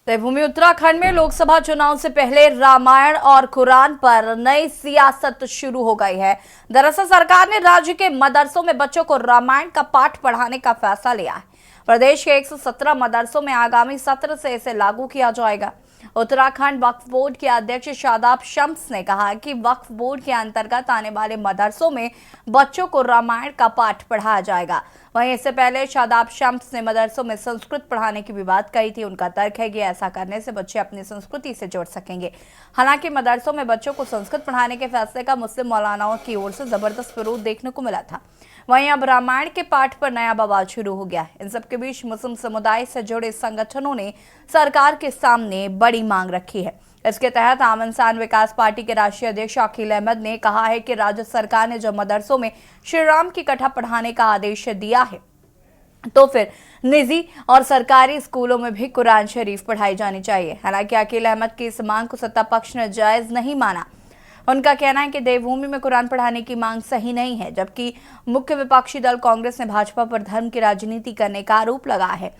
देवभूमि उत्तराखंड में लोकसभा चुनाव से पहले रामायण और कुरान पर नई सियासत शुरू हो गई है। दरअसल सरकार ने राज्य के मदरसों में बच्चों को रामायण का पाठ पढ़ाने का फैसला लिया है। प्रदेश के 117 मदरसों में आगामी सत्र से इसे लागू किया जाएगा। उत्तराखंड वक्फ बोर्ड के अध्यक्ष शादाब शम्स ने कहा कि वक्फ बोर्ड के अंतर्गत आने वाले मदरसों में बच्चों को रामायण का पाठ पढ़ाया जाएगा। वहीं इससे पहले शादाब शम्स ने मदरसों में संस्कृत पढ़ाने की भी बात कही थी। उनका तर्क है कि ऐसा करने से बच्चे अपनी संस्कृति से जुड़ सकेंगे। हालांकि मदरसों में बच्चों को संस्कृत पढ़ाने के फैसले का मुस्लिम मौलानाओं की ओर से जबरदस्त विरोध देखने को मिला था। वहीं अब रामायण के पाठ पर नया बवाल शुरू हो गया है। इन सबके बीच मुस्लिम समुदाय से जुड़े संगठनों ने सरकार के सामने बड़ी मांग रखी है। इसके तहत आम इंसान विकास पार्टी के राष्ट्रीय अध्यक्ष अकील अहमद ने कहा है कि राज्य सरकार ने जब मदरसों में श्री राम की कथा पढ़ाने का आदेश दिया है तो फिर निजी और सरकारी स्कूलों में भी कुरान शरीफ पढ़ाई जानी चाहिए। हालांकि अकील अहमद की इस मांग को सत्ता पक्ष ने जायज नहीं माना। उनका कहना है कि देवभूमि में कुरान पढ़ाने की मांग सही नहीं है, जबकि मुख्य विपक्षी दल कांग्रेस ने भाजपा पर धर्म की राजनीति करने का आरोप लगाया है।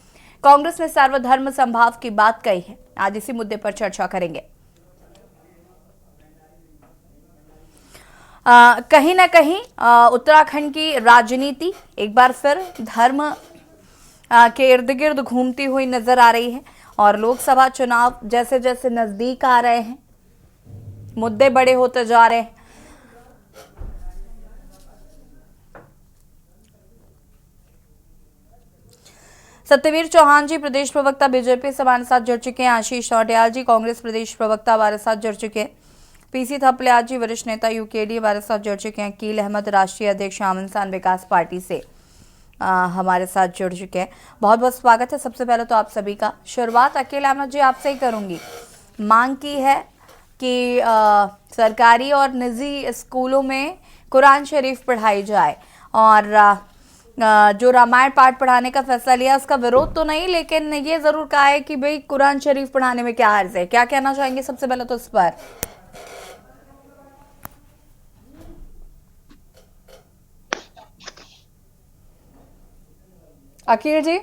कांग्रेस ने सर्वधर्म संभाव की बात कही है। आज इसी मुद्दे पर चर्चा करेंगे। कहीं ना कहीं उत्तराखंड की राजनीति एक बार फिर धर्म के इर्द गिर्द घूमती हुई नजर आ रही है और लोकसभा चुनाव जैसे जैसे नजदीक आ रहे हैं, मुद्दे बड़े होते जा रहे हैं। सत्यवीर चौहान जी प्रदेश प्रवक्ता बीजेपी से हमारे साथ जुड़ चुके हैं। आशीष नौटियाल जी कांग्रेस प्रदेश प्रवक्ता हमारे साथ जुड़ चुके हैं। पीसी थपलियाल जी वरिष्ठ नेता यूकेडी हमारे साथ जुड़ चुके हैं। अकील अहमद राष्ट्रीय अध्यक्ष आम इंसान विकास पार्टी से हमारे साथ जुड़ चुके हैं। बहुत बहुत स्वागत है सबसे पहले तो आप सभी का। शुरुआत अकील अहमद जी आपसे ही करूंगी। मांग की है कि सरकारी और निजी स्कूलों में कुरान शरीफ पढ़ाई जाए और जो रामायण पाठ पढ़ाने का फैसला लिया उसका विरोध तो नहीं, लेकिन ये जरूर कहा है कि भाई कुरान शरीफ पढ़ाने में क्या हर्ज है। क्या कहना चाहेंगे सबसे पहले तो इस पर? अकील जी,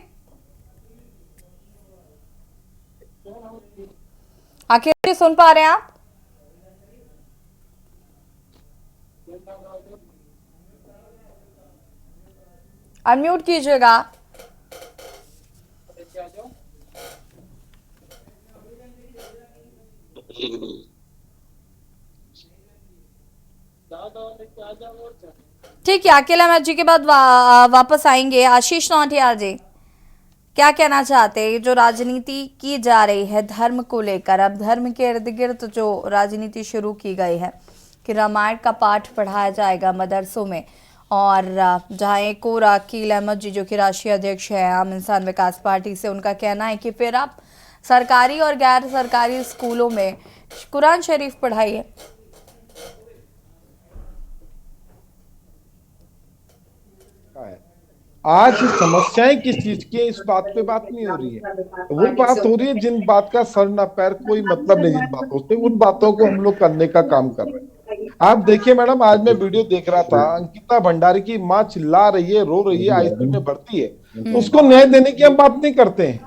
अकील जी सुन पा रहे हैं आप? अनम्यूट कीजिएगा। ठीक है, अकेला मैच जी के बाद वापस आएंगे। आशीष नौटियाल जी क्या कहना चाहते हैं? जो राजनीति की जा रही है धर्म को लेकर, अब धर्म के इर्द गिर्द जो राजनीति शुरू की गई है कि रामायण का पाठ पढ़ाया जाएगा मदरसों में, और जहाँ एक और अकील अहमद जी जो कि राष्ट्रीय अध्यक्ष है आम इंसान विकास पार्टी से, उनका कहना है कि फिर आप सरकारी और गैर सरकारी स्कूलों में कुरान शरीफ पढ़ाइए। आज समस्याएं किस चीज की है, इस बात पे बात नहीं हो रही है। वो बात हो रही है जिन बात का सर ना पैर कोई मतलब नहीं, जिन बातों से उन बातों को हम लोग करने का काम कर रहे हैं। आप देखिए मैडम, आज मैं वीडियो देख रहा था, अंकिता भंडारी की माँ चिल्ला रही है, रो रही है, आईसीयू में भर्ती है, तो उसको न्याय देने की हम बात नहीं करते हैं।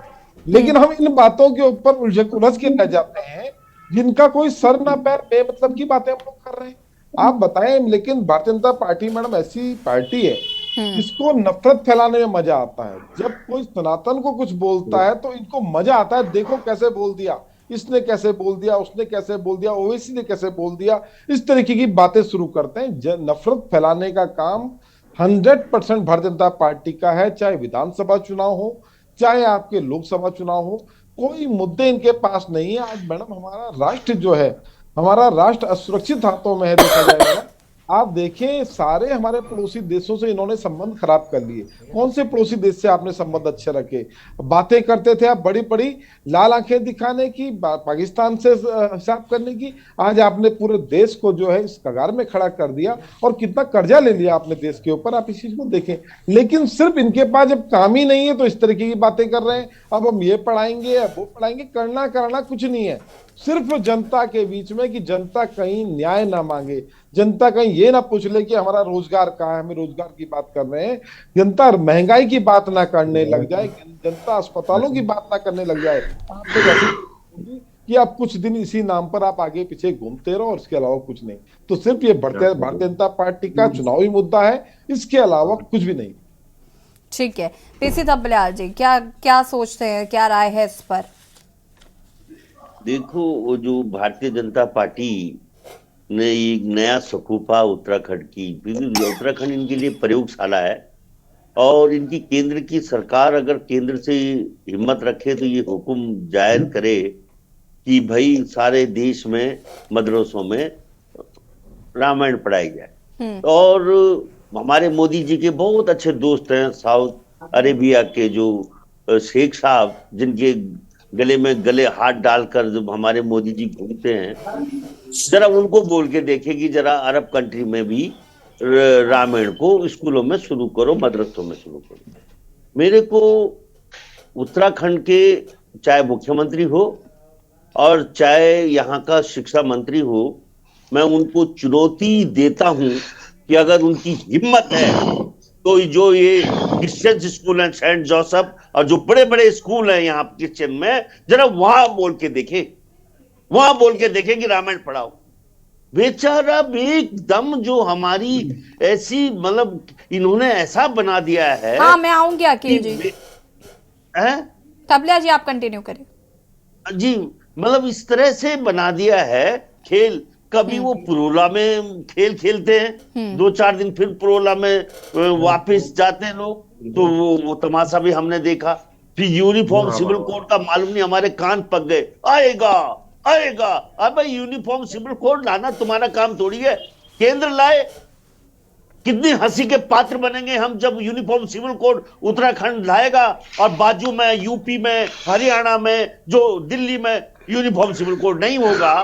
लेकिन हम इन बातों के ऊपर उलझ के रह जाते हैं जिनका कोई सर ना पैर, बेमतलब की बातें हम लोग कर रहे हैं। आप बताएं, लेकिन भारतीय जनता पार्टी मैडम ऐसी पार्टी है इसको नफरत फैलाने में मजा आता है। जब कोई सनातन को कुछ बोलता है तो इनको मजा आता है, देखो कैसे बोल दिया, इसने कैसे बोल दिया, उसने कैसे बोल दिया, ओवैसी ने कैसे बोल दिया, इस तरीके की बातें शुरू करते हैं। नफरत फैलाने का काम 100% भारतीय जनता पार्टी का है। चाहे विधानसभा चुनाव हो, चाहे आपके लोकसभा चुनाव हो, कोई मुद्दे इनके पास नहीं है। आज मैडम हमारा राष्ट्र जो है, हमारा राष्ट्र असुरक्षित हाथों में है। देखा जाएगा, आप देखें सारे हमारे पड़ोसी देशों से इन्होंने संबंध खराब कर लिए। कौन से पड़ोसी देश से आपने संबंध अच्छे रखे? बातें करते थे आप बड़ी बड़ी लाल आंखें दिखाने की, पाकिस्तान से हिसाब करने की। आज आपने पूरे देश को जो है इस कगार में खड़ा कर दिया और कितना कर्जा ले लिया आपने देश के ऊपर, आप इस चीज को देखें। लेकिन सिर्फ इनके पास जब काम ही नहीं है तो इस तरीके की बातें कर रहे हैं। अब हम ये पढ़ाएंगे, अब वो पढ़ाएंगे, करना कराना कुछ नहीं है। सिर्फ जनता के बीच में, कि जनता कहीं न्याय ना मांगे, जनता कहीं ये ना पूछ ले कि हमारा रोजगार कहाँ है, हम रोजगार की बात कर रहे हैं, जनता महंगाई की बात ना करने लग जाए, जनता अस्पतालों की बात ना करने लग जाए, आप लोग ऐसी होगी कि आप कुछ दिन इसी नाम पर आप आगे पीछे घूमते रहो और इसके अलावा कुछ नहीं। तो सिर्फ ये भारतीय जनता पार्टी का चुनावी मुद्दा है, इसके अलावा कुछ भी नहीं। ठीक है, पीसी थपलियाल जी, क्या क्या सोचते हैं, क्या राय है इस पर? देखो, वो जो भारतीय जनता पार्टी ने एक नया सकुफा उत्तराखंड की, क्योंकि उत्तराखंड इनके लिए प्रयोगशाला है, और इनकी केंद्र की सरकार अगर केंद्र से हिम्मत रखे तो ये हुक्म जाहिर करे कि भाई सारे देश में मदरसों में रामायण पढ़ाई जाए। और हमारे मोदी जी के बहुत अच्छे दोस्त हैं साउथ अरेबिया के, जो शेख साहब, जिनके गले में गले हाथ डालकर जब हमारे मोदी जी घूमते हैं, जरा उनको बोल के देखे कि जरा अरब कंट्री में भी रामायण को स्कूलों में शुरू करो, मदरसों में शुरू करो। मेरे को उत्तराखंड के चाहे मुख्यमंत्री हो और चाहे यहाँ का शिक्षा मंत्री हो, मैं उनको चुनौती देता हूं कि अगर उनकी हिम्मत है तो जो ये क्रिश्चियन स्कूल है, सेंट जोसेफ, और जो बड़े बड़े स्कूल हैं यहाँ क्रिश्चियन में, जरा वहां बोल के देखे, वहां बोल के देखे कि रामायण पढ़ाओ। बेचारा एकदम जो हमारी ऐसी, मतलब इन्होंने ऐसा बना दिया है। हाँ, मैं आऊंगी अखिल जी। है थपलियाल जी, आप कंटिन्यू करें। जी, मतलब इस तरह से बना दिया है खेल। कभी वो पुरोला में खेल खेलते हैं, 2-4 दिन, फिर पुरोला में वापस जाते हैं लोग, तो वो तमाशा भी हमने देखा। फिर यूनिफॉर्म सिविल कोड का मालूम नहीं, हमारे कान पक गए, आएगा आएगा। अबे यूनिफॉर्म सिविल कोड लाना तुम्हारा काम थोड़ी है, केंद्र लाए। कितनी हंसी के पात्र बनेंगे हम जब यूनिफॉर्म सिविल कोड उत्तराखंड लाएगा और बाजू में यूपी में, हरियाणा में, जो दिल्ली में यूनिफॉर्म सिविल कोड नहीं होगा।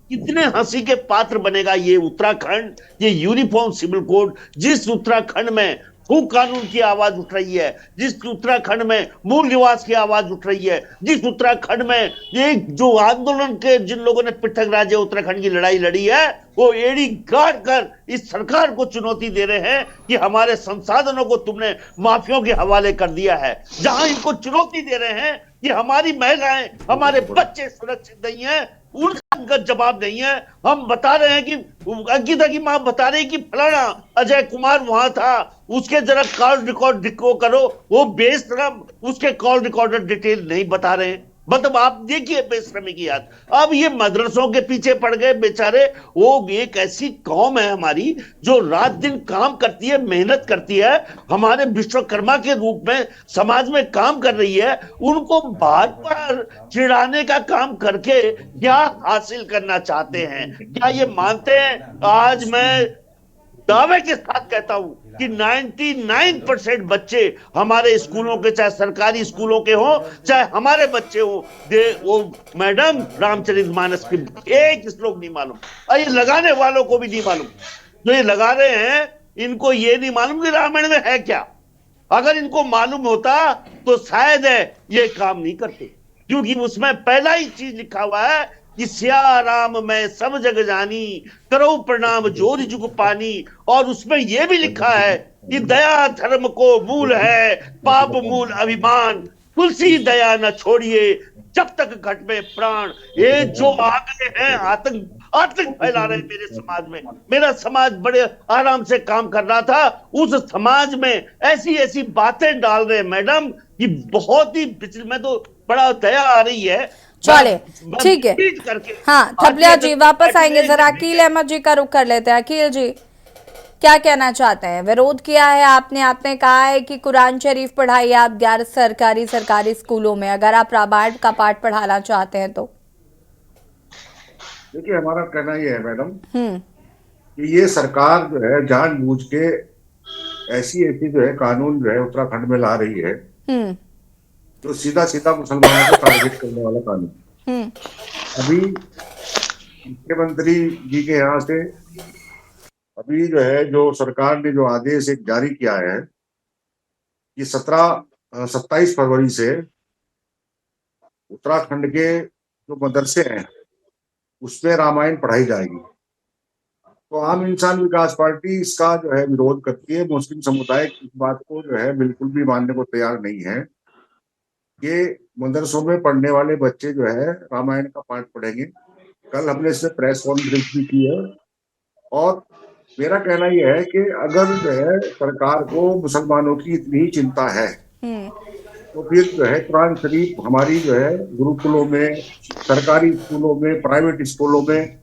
कितने हंसी के पात्र बनेगा ये उत्तराखंड, ये यूनिफॉर्म सिविल कोड। जिस उत्तराखंड में भू कानून की आवाज उठ रही है, जिस उत्तराखंड में मूल निवास की आवाज उठ रही है, जिस उत्तराखंड में ये जो आंदोलन के जिन लोगों ने पृथक राज्य उत्तराखंड की लड़ाई लड़ी है, वो एड़ी गाड़ कर इस सरकार को चुनौती दे रहे हैं कि हमारे संसाधनों को तुमने माफियों के हवाले कर दिया है। जहां इनको चुनौती दे रहे हैं कि हमारी महिलाएं, हमारे बच्चे सुरक्षित नहीं है, उनका जवाब नहीं है। हम बता रहे हैं कि अंकिता की मां बता रही कि फलाना अजय कुमार वहां था, उसके जरा कॉल रिकॉर्ड डिको करो, वो बेशरम उसके कॉल रिकॉर्डर डिटेल नहीं बता रहे हैं। मतलब आप देखिए बेशरमी की याद। अब ये मदरसों के पीछे पड़ गए बेचारे। वो एक ऐसी कौम है हमारी जो रात दिन काम करती है, मेहनत करती है, हमारे विश्वकर्मा के रूप में समाज में काम कर रही है। उनको बार बार चिढ़ाने का काम करके क्या हासिल करना चाहते हैं? क्या ये मानते हैं? आज मैं दावे के साथ कहता हूं कि 99% बच्चे हमारे स्कूलों के, चाहे सरकारी स्कूलों के हो, चाहे हमारे बच्चे हो, वो मैडम रामचरितमानस की एक श्लोक नहीं मालूम, और ये लगाने वालों को भी नहीं मालूम। जो ये लगा रहे हैं, इनको ये नहीं मालूम कि रामायण में है क्या। अगर इनको मालूम होता तो शायद ये काम नहीं करते, क्योंकि उसमें पहला ही चीज लिखा हुआ है कि सिया राम मैं सब जग जानी, करो प्रणाम जोर जुग पानी। और उसमें यह भी लिखा है कि दया धर्म को मूल है, पाप मूल अभिमान, तुलसी दया न छोड़िए जब तक घट में प्राण। ये जो आ गए हैं आतंक फैला रहे हैं मेरे समाज में। मेरा समाज बड़े आराम से काम कर रहा था, उस समाज में ऐसी ऐसी बातें डाल रहे हैं मैडम कि बहुत ही में तो बड़ा दया आ रही है। चले, ठीक है। हाँ, थपलियाल जी वापस आएंगे, जरा अकील अहमद जी का रुख कर लेते हैं। अकील जी, क्या कहना चाहते हैं? विरोध किया है आपने कहा है कि कुरान शरीफ पढ़ाइए आप गैर सरकारी स्कूलों में, अगर आप रामायण का पाठ पढ़ाना चाहते हैं तो। देखिए, हमारा कहना ये है मैडम कि ये सरकार जो है जानबूझ के ऐसी जो है कानून जो है उत्तराखंड में ला रही है, जो सीधा सीधा मुसलमानों को टारगेट करने वाला कानून। अभी मुख्यमंत्री जी के यहाँ से अभी जो है, जो सरकार ने जो आदेश एक जारी किया है कि 27 फरवरी से उत्तराखंड के जो मदरसे हैं उसमें रामायण पढ़ाई जाएगी। तो आम इंसान विकास पार्टी इसका जो है विरोध करती है। मुस्लिम समुदाय इस बात को जो है बिल्कुल भी मानने को तैयार नहीं है कि मदरसों में पढ़ने वाले बच्चे जो है रामायण का पाठ पढ़ेंगे। कल हमने इससे प्रेस कॉन्फ्रेंस भी की है और मेरा कहना यह है कि अगर जो है सरकार को मुसलमानों की इतनी ही चिंता है तो फिर जो है कुरान शरीफ हमारी जो है गुरुकुलों में, सरकारी स्कूलों में, प्राइवेट स्कूलों में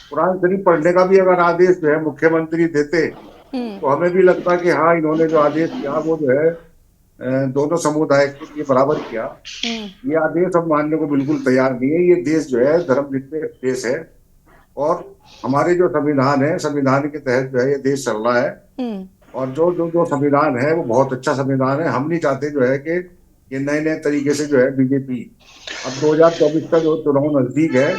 कुरान शरीफ पढ़ने का भी अगर आदेश जो है मुख्यमंत्री देते तो हमें भी लगता कि हाँ, इन्होंने जो आदेश किया वो जो है दोनों समुदाय के लिए बराबर किया। ये आदेश हम मानने को बिल्कुल तैयार नहीं है। ये देश जो है धर्मनिरपेक्ष देश है और हमारे जो संविधान है, संविधान के तहत जो है ये देश चल रहा है और जो संविधान है वो बहुत अच्छा संविधान है। हम नहीं चाहते जो है कि ये नए नए तरीके से जो है बीजेपी, अब 2024 का जो चुनाव नजदीक है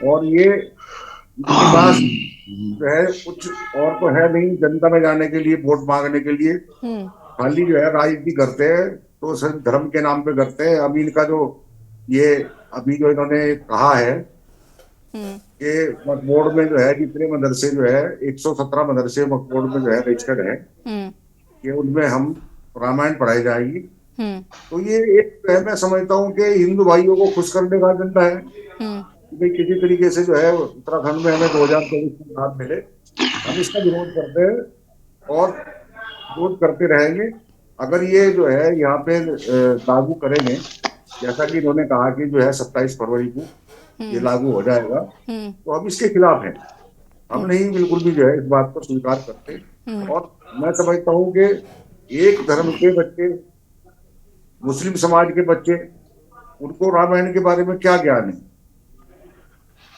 और ये इनके पास जो है कुछ और तो है नहीं जनता में जाने के लिए, वोट मांगने के लिए, खाली जो है राजनीति करते हैं तो सिर्फ धर्म के नाम पे करते हैं। अभी इनका जो ये अभी जो इन्होंने कहा है कि वक्फ बोर्ड में जो है जितने मदरसे जो है 117 मदरसे वक्फ बोर्ड में जो है रजिस्टर्ड है कि उनमें हम रामायण पढ़ाई जाएगी। तो ये एक जो है मैं समझता हूँ कि हिंदू भाइयों को खुश करने का एजेंडा है कि किसी तरीके से जो है उत्तराखंड में हमें 2024 में लाभ मिले। हम इसका विरोध करते हैं और विरोध करते रहेंगे। अगर ये जो है यहाँ पे लागू करेंगे जैसा कि इन्होंने कहा कि जो है 27 फरवरी को ये लागू हो जाएगा तो हम इसके खिलाफ हैं। हम नहीं बिल्कुल भी जो है इस बात को स्वीकार करते और मैं समझता हूँ कि एक धर्म के बच्चे, मुस्लिम समाज के बच्चे, उनको रामायण के बारे में क्या ज्ञान है।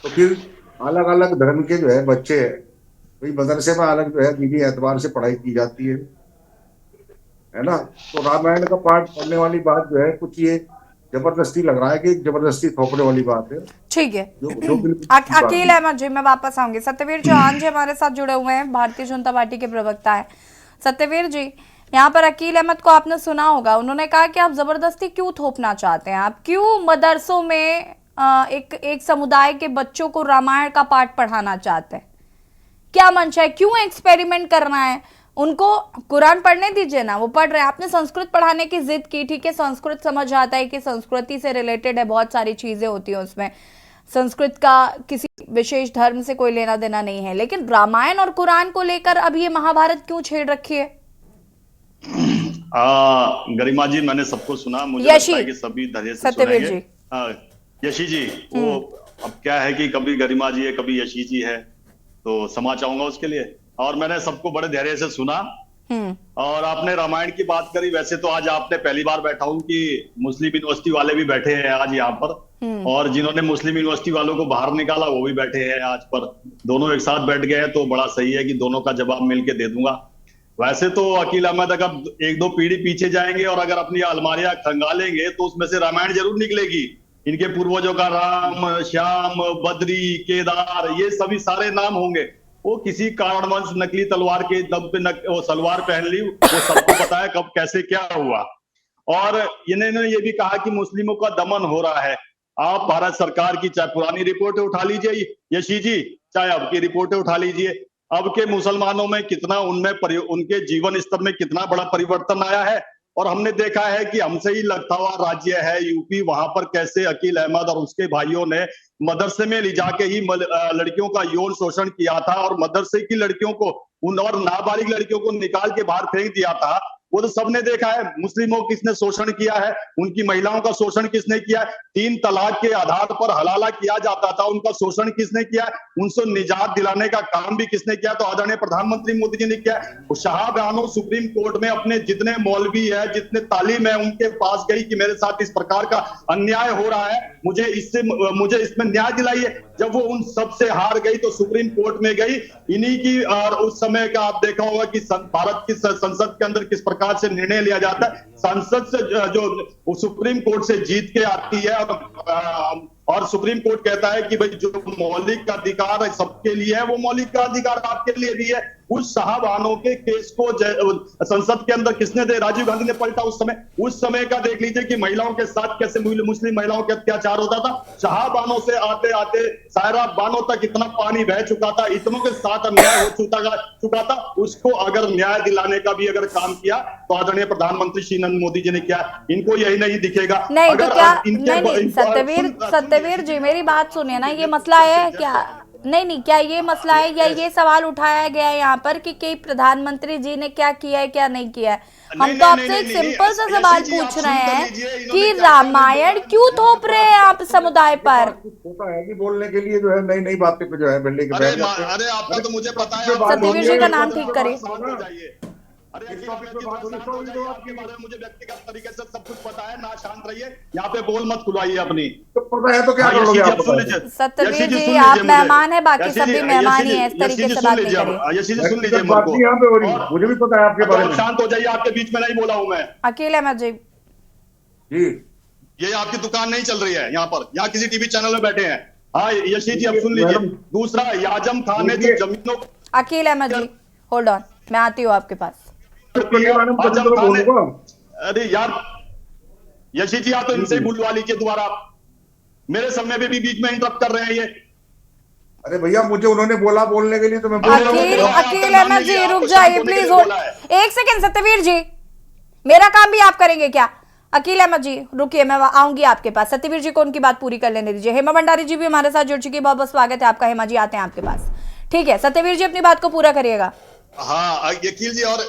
तो फिर अलग अलग धर्म के जो है बच्चे है, भाई मदरसे में अलग जो है दीनी एतबार से पढ़ाई की जाती है ना। तो रामायण का पाठ पढ़ने वाली बात जो है कुछ ये जबरदस्ती लग रहा है कि जबरदस्ती थोपने वाली बात है। ठीक है, जो अकील अहमद जी मैं वापस आऊंगी। सत्यवीर चौहान जी हमारे साथ जुड़े हुए हैं, भारतीय जनता पार्टी के प्रवक्ता है। सत्यवीर जी, यहाँ पर अकील अहमद को आपने सुना होगा, उन्होंने कहा कि आप जबरदस्ती क्यों थोपना चाहते हैं, आप क्यों मदरसों में एक समुदाय के बच्चों को रामायण का पाठ पढ़ाना चाहते हैं, क्या मंशा है, क्यों एक्सपेरिमेंट करना है। उनको कुरान पढ़ने दीजिए ना, वो पढ़ रहे हैं। आपने संस्कृत पढ़ाने की जिद की, ठीक है, संस्कृत समझ आता है कि संस्कृति से रिलेटेड है, बहुत सारी चीजें होती हैं उसमें, संस्कृत का किसी विशेष धर्म से कोई लेना देना नहीं है, लेकिन रामायण और कुरान को लेकर अब ये महाभारत क्यों छेड़ रखी है। गरिमा जी, मैंने सबको सुना, मुझे लगता है कि सभी धैर्य से सत्यवीर जी, यशी जी, वो अब क्या है कि कभी गरिमा जी है, कभी यशी जी है, तो क्षमा चाहूंगा उसके लिए। और मैंने सबको बड़े धैर्य से सुना और आपने रामायण की बात करी। वैसे तो आज आपने पहली बार बैठा हूं कि मुस्लिम यूनिवर्सिटी वाले भी बैठे हैं आज यहाँ पर, और जिन्होंने मुस्लिम यूनिवर्सिटी वालों को बाहर निकाला वो भी बैठे हैं आज पर, दोनों एक साथ बैठ गए हैं, तो बड़ा सही है कि दोनों का जवाब मिलके दे दूंगा। वैसे तो अकील अहमद अगर एक दो पीढ़ी पीछे जाएंगे और अगर अपनी अलमारियां खंगालेंगे तो उसमें से रामायण जरूर निकलेगी। इनके पूर्वजों का राम, श्याम, बद्री, केदार, ये सभी सारे नाम होंगे। वो किसी कारणवश नकली तलवार के दम पे वो सलवार पहन ली, वो सबको पता है कब कैसे क्या हुआ। और इन्होंने ये भी कहा कि मुस्लिमों का दमन हो रहा है। आप भारत सरकार की चाहे पुरानी रिपोर्टें उठा लीजिए यशी जी, चाहे अब की रिपोर्टें उठा लीजिए, अब के मुसलमानों में कितना उनमें उनके जीवन स्तर में कितना बड़ा परिवर्तन आया है। और हमने देखा है कि हमसे ही लगता हुआ राज्य है यूपी, वहां पर कैसे अकील अहमद और उसके भाइयों ने मदरसे में ले जाके ही लड़कियों का यौन शोषण किया था और मदरसे की लड़कियों को और नाबालिग लड़कियों को निकाल के बाहर फेंक दिया था। वो तो सबने देखा है। मुस्लिमों किसने शोषण किया है, उनकी महिलाओं का शोषण किसने किया है, 3 तलाक के आधार पर हलाला किया जाता था, उनका शोषण किसने किया है, उनसे निजात दिलाने का काम भी किसने किया, तो आदरणीय प्रधानमंत्री मोदी जी ने किया। शाहजहां सुप्रीम कोर्ट में अपने जितने मौलवी है, जितने तालीम है, उनके पास गई कि मेरे साथ इस प्रकार का अन्याय हो रहा है, मुझे इसमें न्याय दिलाइए। जब वो उन सब से हार गई तो सुप्रीम कोर्ट में गई। इन्हीं की और उस समय का आप देखा होगा कि भारत की संसद के अंदर किस प्रकार से निर्णय लिया जाता है। संसद से जो सुप्रीम कोर्ट से जीत के आती है और सुप्रीम कोर्ट कहता है कि भाई जो मौलिक अधिकार है सबके लिए है, वो मौलिक अधिकार आपके लिए भी है। उस शाहबानों के केस को संसद के अंदर किसने दे, राजीव गांधी ने पलटा उस समय का देख लीजिए कि महिलाओं के साथ कैसे मुस्लिम महिलाओं के अत्याचार होता था। शाहबानों से आते आते सायरा बानों तक इतना पानी बह चुका था, इतनों के साथ अन्याय हो चुका था। उसको अगर न्याय दिलाने का भी अगर काम किया तो आदरणीय प्रधानमंत्री श्री नरेंद्र मोदी जी ने किया। इनको यही नहीं दिखेगा। नहीं अगर तो क्या इनके सत्यवीर जी मेरी बात सुनिए ना, ये मसला है क्या? नहीं, क्या ये मसला है या ये सवाल उठाया गया है यहाँ पर कि प्रधानमंत्री जी ने क्या किया है क्या नहीं किया है? हम तो आपसे एक सिंपल सा सवाल पूछ रहे हैं कि रामायण क्यों थोप रहे हैं आप समुदाय पर? होता है कि बोलने के लिए जो है नई नई बातें पे जो है बिल्डिंग के बैठ जाते हैं। अरे आपका तो मुझे पता है। सत्यवीर जी का नाम ठीक करिए। अरे आपके बारे में मुझे व्यक्तिगत तरीके से सब कुछ पता है, ना शांत रहिए, यहाँ पे बोल मत खुलवाइए अपनी। तो पता है तो क्या करोगे आप? सत्यवीर जी आप मेहमान है, बाकी सब भी मेहमान ही है, इस तरीके से बात नहीं करिए। यशी जी सुन लीजिए, बात नहीं यहाँ पे हो रही, मुझे भी पता है आपके बारे में। शांत हो जाइए, आपके बीच में नहीं बोला हूँ मैं। अकील अहमद जी जी, ये आपकी दुकान नहीं चल रही है यहाँ पर, यहाँ किसी टीवी चैनल में बैठे हैं। हाँ यशी जी अब सुन लीजिए। दूसरा, याजम खान ने जो जमीनों, अकील अहमद जी होल्ड ऑन, मैं आती हूँ आपके पास। अरे यार यशी जी आप तो इनसे बुलवा लीजिए दोबारा, मेरे समय पे भी बीच में इंटरप्ट कर रहे हैं ये। अरे भैया मुझे उन्होंने बोला बोलने के लिए तो मैं अकील अहमद जी रुक जाइए प्लीज, एक सेकंड। सत्यवीर जी मेरा काम भी आप करेंगे क्या? अकील अहमद जी रुकिए, मैं आऊंगी आपके पास। सत्यवीर जी को उनकी बात पूरी कर लेने दीजिए। हेमा भंडारी जी भी हमारे साथ जुड़ चुकी है, बहुत बहुत स्वागत है आपका। हेमा जी आते हैं आपके पास। ठीक है सत्यवीर जी अपनी बात को पूरा करिएगा। हाँ अकील जी और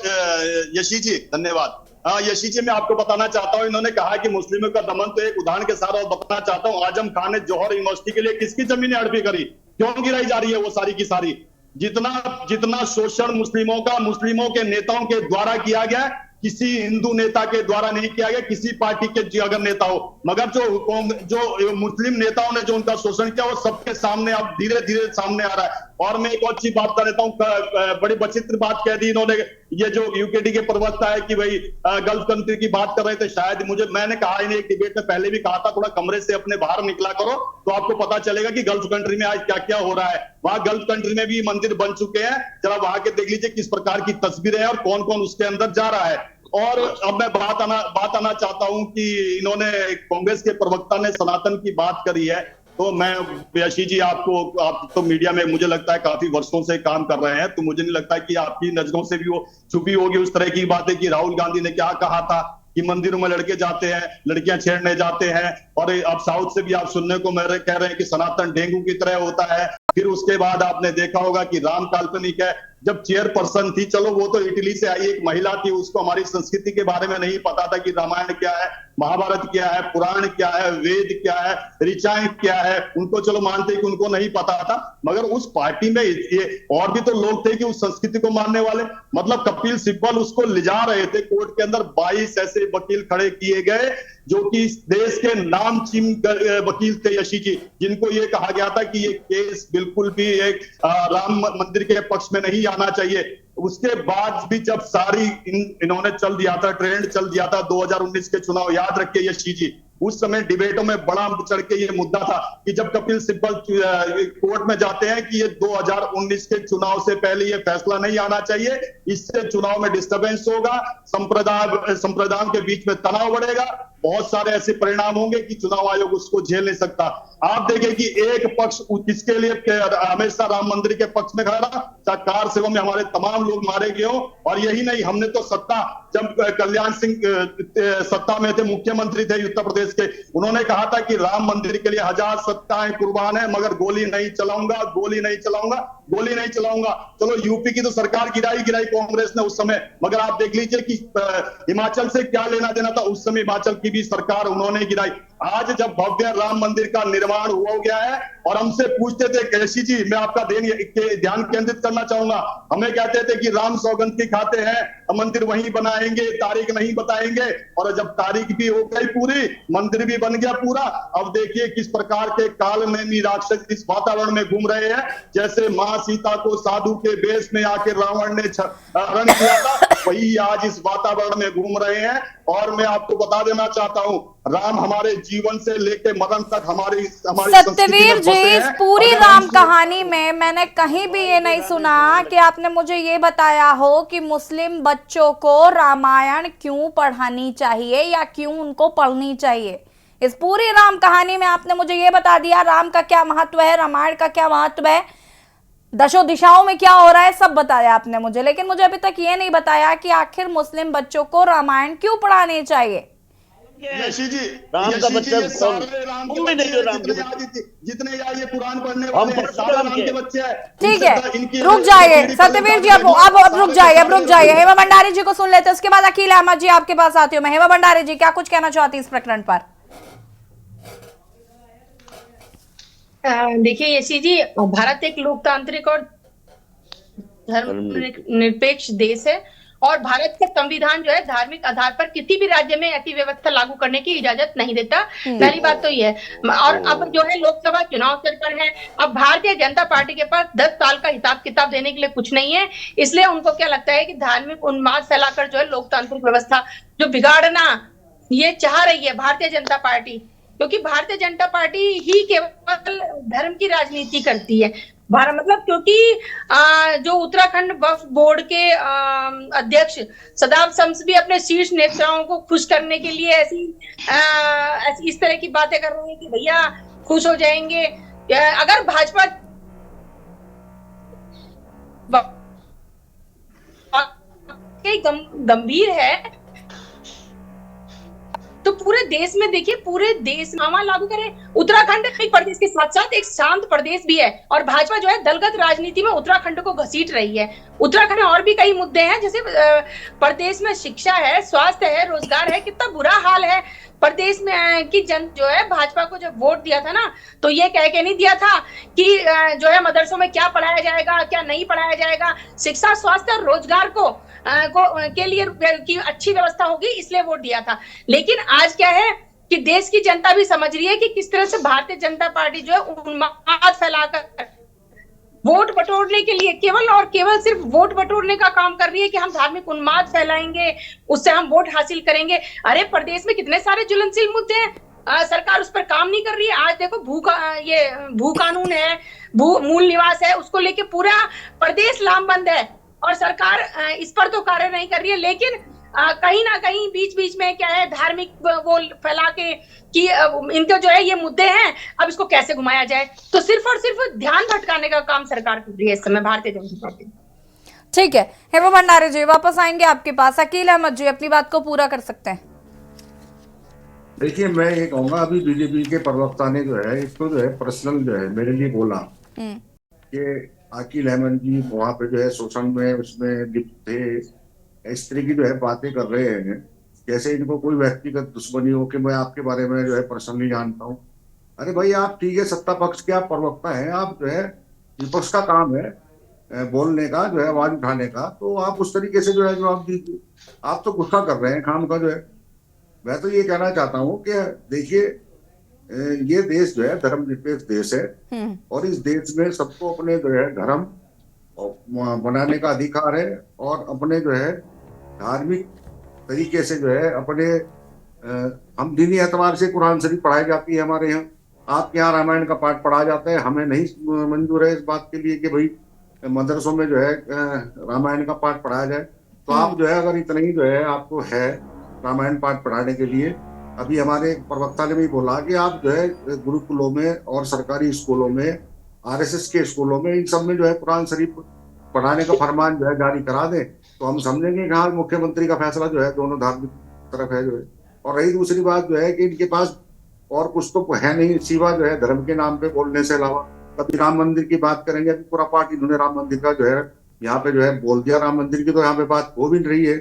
यशी जी धन्यवाद। हाँ यशी जी मैं आपको बताना चाहता हूँ, इन्होंने कहा कि मुस्लिमों का दमन, तो एक उदाहरण के साथ और बताना चाहता हूँ। आजम खान ने जौहर यूनिवर्सिटी के लिए किसकी जमीनें हड़पी करी, क्यों गिराई जा रही है वो सारी की सारी? जितना शोषण मुस्लिमों के नेताओं के द्वारा किया गया, किसी हिंदू नेता के द्वारा नहीं किया गया, किसी पार्टी के अगर नेता हो, मगर जो मुस्लिम नेताओं ने जो उनका शोषण किया वो सबके सामने अब धीरे धीरे सामने आ रहा है। और मैं एक अच्छी बात कर देता हूँ, बड़ी विचित्र बात कह दी इन्होंने, ये जो यूकेडी के प्रवक्ता है कि भाई गल्फ कंट्री की बात कर रहे थे, शायद मैंने कहा इन्हें एक डिबेट में पहले भी कहा था, थोड़ा कमरे से अपने बाहर निकला करो तो आपको पता चलेगा कि गल्फ कंट्री में आज क्या क्या हो रहा है। वहां गल्फ कंट्री में भी मंदिर बन चुके हैं, जरा वहां के देख लीजिए किस प्रकार की तस्वीरें हैं और कौन कौन उसके अंदर जा रहा है। और अब मैं बात आना चाहता हूं कि इन्होंने कांग्रेस के प्रवक्ता ने सनातन की बात करी है, तो मैं यशी जी आप तो मीडिया में मुझे लगता है काफी वर्षों से काम कर रहे हैं, तो मुझे नहीं लगता कि आपकी नजरों से भी वो छुपी होगी उस तरह की बातें कि राहुल गांधी ने क्या कहा था कि मंदिरों में लड़के जाते हैं, लड़कियां छेड़ने जाते हैं। और अब साउथ से भी आप सुनने को मेरे कह रहे हैं कि सनातन डेंगू की तरह होता है। फिर उसके बाद आपने देखा होगा कि राम काल्पनिक है। जब चेयरपर्सन थी, चलो वो तो इटली से आई एक महिला थी, उसको हमारी संस्कृति के बारे में नहीं पता था कि रामायण क्या है, महाभारत क्या है, पुराण क्या है, वेद क्या है, ऋचाएं क्या है, उनको चलो मानते कि उनको नहीं पता था। मगर उस पार्टी में ये और भी तो लोग थे कि उस संस्कृति को मानने वाले, मतलब कपिल सिब्बल उसको ले जा रहे थे कोर्ट के अंदर। 22 ऐसे वकील खड़े किए गए जो कि इस देश के नामचीन वकील थे यशी जी, जिनको ये कहा गया था कि ये केस बिल्कुल भी एक राम मंदिर के पक्ष में नहीं आना चाहिए। उसके बाद भी जब सारी इन्होंने चल दिया था, ट्रेंड चल दिया था 2019 के चुनाव, याद रखिए यशी जी, उस समय डिबेटों में बड़ा चढ़ के ये मुद्दा था कि जब कपिल सिब्बल कोर्ट में जाते हैं कि ये 2019 के चुनाव से पहले ये फैसला नहीं आना चाहिए, इससे चुनाव में डिस्टर्बेंस होगा, संप्रदायों के बीच में तनाव बढ़ेगा, बहुत सारे ऐसे परिणाम होंगे कि चुनाव आयोग उसको झेल नहीं सकता। आप देखें कि एक पक्ष किसके लिए हमेशा राम मंदिर के पक्ष में खड़ा, चाहे कार सेवा में हमारे तमाम लोग मारे गए हो। और यही नहीं, हमने तो जब कल्याण सिंह सत्ता में थे, मुख्यमंत्री थे उत्तर प्रदेश के, उन्होंने कहा था कि राम मंदिर के लिए 1000 सत्ताएं कुर्बान है, मगर गोली नहीं चलाऊंगा, गोली नहीं चलाऊंगा, गोली नहीं चलाऊंगा। चलो यूपी की तो सरकार गिराई कांग्रेस ने उस समय, मगर आप देख लीजिए कि हिमाचल से क्या लेना देना था उस समय, हिमाचल की भी सरकार उन्होंने गिराई। आज जब भव्य राम मंदिर का निर्माण हो गया है और हमसे पूछते थे कैसी जी, मैं आपका ध्यान केंद्रित करना चाहूंगा, हमें कहते थे कि राम सौगंध की खाते हैं, मंदिर वहीं बनाएंगे, तारीख नहीं बताएंगे, और जब तारीख भी हो गई पूरी, मंदिर भी बन गया पूरा। अब देखिए किस प्रकार के काल में भी राक्षस इस वातावरण में घूम रहे हैं, जैसे मां सीता को साधु के वेश में आके रावण ने हरण किया था, वही आज इस वातावरण में घूम रहे हैं। और मैं आपको बता देना चाहता हूं राम हमारे जीवन से लेके मरण तक हमारी हमारी सत्यवीर जी, बसे इस हैं। पूरी अगर राम हम- कहानी में मैंने कहीं भी ये नहीं सुना कि आपने मुझे ये बताया हो कि मुस्लिम बच्चों को रामायण क्यों पढ़ानी चाहिए या क्यों उनको पढ़नी चाहिए। इस पूरी राम कहानी में आपने मुझे ये बता दिया राम का क्या महत्व है, रामायण का क्या महत्व है, दशों दिशाओं में क्या हो रहा है, सब बताया आपने मुझे। लेकिन मुझे अभी तक ये नहीं बताया कि आखिर मुस्लिम बच्चों को रामायण क्यों पढ़ाने चाहिए। यशी जी, राम का यशी जी, बच्चा ये सारे राम के तुम भी बच्चे नहीं हो हैं, राम के जितने यहाँ ये कुरान पढ़ने हम वाले हैं, पढ़ते सारे राम राम के। के बच्चे हैं। ठीक इनसे है, इनकी रुक जाइए पीढ़ी सत्यवीर जी, अब रुक जाइए, अब रुक जाइए। हेमा भंडारी जी को सुन लेते हैं, उसके बाद अकील अहमद जी आपके पास आती हूँ मैं। हेमा भंडारी जी, क्या कुछ कहना चाहती है इस प्रकरण पर? देखिए यशी जी, भारत एक लोकतांत्रिक और धर्मनिरपेक्ष देश है और भारत का संविधान जो है धार्मिक आधार पर किसी भी राज्य में ऐसी व्यवस्था लागू करने की इजाजत नहीं देता। पहली बात तो ये है। और अब जो है लोकसभा चुनाव चल पर है, अब भारतीय जनता पार्टी के पास 10 साल का हिसाब किताब देने के लिए कुछ नहीं है, इसलिए उनको क्या लगता है कि धार्मिक उन्माद फैलाकर जो है लोकतांत्रिक व्यवस्था जो बिगाड़ना ये चाह रही है भारतीय जनता पार्टी, क्योंकि भारतीय जनता पार्टी ही केवल धर्म की राजनीति करती है। मतलब क्योंकि जो उत्तराखंड वक्फ बोर्ड के अध्यक्ष सदाब शम्स भी अपने शीर्ष नेताओं को खुश करने के लिए ऐसी इस तरह की बातें कर रहे हैं कि भैया खुश हो जाएंगे अगर भाजपा गंभीर है तो पूरे देश में देखिए, पूरे देश में लागू करें। उत्तराखंड एक प्रदेश के साथ साथ एक शांत प्रदेश भी है और भाजपा जो है दलगत राजनीति में उत्तराखंड को घसीट रही है। उत्तराखंड में और भी कई मुद्दे हैं, जैसे प्रदेश में शिक्षा है, स्वास्थ्य है, रोजगार है, कितना बुरा हाल है प्रदेश में की जन जो है भाजपा को जब वोट दिया था ना तो ये कह के नहीं दिया था कि जो है मदरसों में क्या पढ़ाया जाएगा क्या नहीं पढ़ाया जाएगा, शिक्षा स्वास्थ्य और रोजगार के लिए की अच्छी व्यवस्था होगी इसलिए वोट दिया था। लेकिन आज क्या है कि देश की जनता भी समझ रही है कि किस तरह से भारतीय जनता पार्टी जो है उन्माद फैलाकर वोट बटोरने के लिए केवल और केवल सिर्फ वोट बटोरने का काम कर रही है कि हम धार्मिक उन्माद फैलाएंगे उससे हम वोट हासिल करेंगे। अरे प्रदेश में कितने सारे ज्वलनशील मुद्दे हैं, सरकार उस पर काम नहीं कर रही है। आज देखो भू कानून है, भू मूल निवास है, उसको लेके पूरा प्रदेश लामबंद है और सरकार इस पर तो कार्य नहीं कर रही है। लेकिन कहीं ना कहीं बीच बीच में क्या है धार्मिक वो फैला के कि इनके जो है ये मुद्दे हैं अब इसको कैसे घुमाया जाए, तो सिर्फ और सिर्फ ध्यान भटकाने का काम सरकार कर रही है इस समय भारतीय जनता पार्टी। ठीक है, हेमा भंडारी जी वापस आएंगे आपके पास। अकील अहमद जी अपनी बात को पूरा कर सकते हैं। देखिए मैं ये कहूंगा, अभी बीजेपी के प्रवक्ता ने जो है इसको जो है पर्सनल जो है मेरे लिए बोला कि अकील अहमद जी वहां पे जो है शोषण में उसमें लिप्त थे, इस तरह की जो है बातें कर रहे हैं जैसे इनको कोई व्यक्तिगत दुश्मनी हो कि मैं आपके बारे में जो है पर्सनली जानता हूँ। अरे भाई आप ठीक है सत्ता पक्ष के आप प्रवक्ता हैं, आप जो है विपक्ष का काम है बोलने का जो है आवाज उठाने का, तो आप उस तरीके से जो है जवाब दीजिए। आप तो गुस्सा कर रहे हैं खाम का जो है। मैं तो ये कहना चाहता हूँ कि देखिए ये देश जो है धर्मनिरपेक्ष देश है और इस देश में सबको अपने जो है धर्म बनाने का अधिकार है और अपने जो है धार्मिक तरीके से जो है अपने हम दीनी एतबार से कुरान शरीफ पढ़ाई जाती है हमारे यहाँ। आपके यहाँ रामायण का पाठ पढ़ा जाता है, हमें नहीं मंजूर है इस बात के लिए कि भाई मदरसों में जो है रामायण का पाठ पढ़ाया जाए। तो आप जो है अगर इतना ही जो है आपको है रामायण पाठ पढ़ाने के लिए, अभी हमारे प्रवक्ता ने भी बोला कि आप जो है गुरुकुलों में और सरकारी स्कूलों में आरएसएस के स्कूलों में इन सब में जो है कुरान शरीफ पढ़ाने का फरमान जो है जारी करा दें तो हम समझेंगे कि हाँ मुख्यमंत्री का फैसला जो है दोनों धार्मिक तरफ है जो है। और रही दूसरी बात जो है कि इनके पास और कुछ तो है नहीं सिवा जो है धर्म के नाम पे बोलने से अलावा। कभी राम मंदिर की बात करेंगे, अभी पूरा पार्ट इन्होंने राम मंदिर का जो है यहाँ पे जो है बोल दिया, राम मंदिर की तो यहाँ पे बात हो भी नहीं रही है।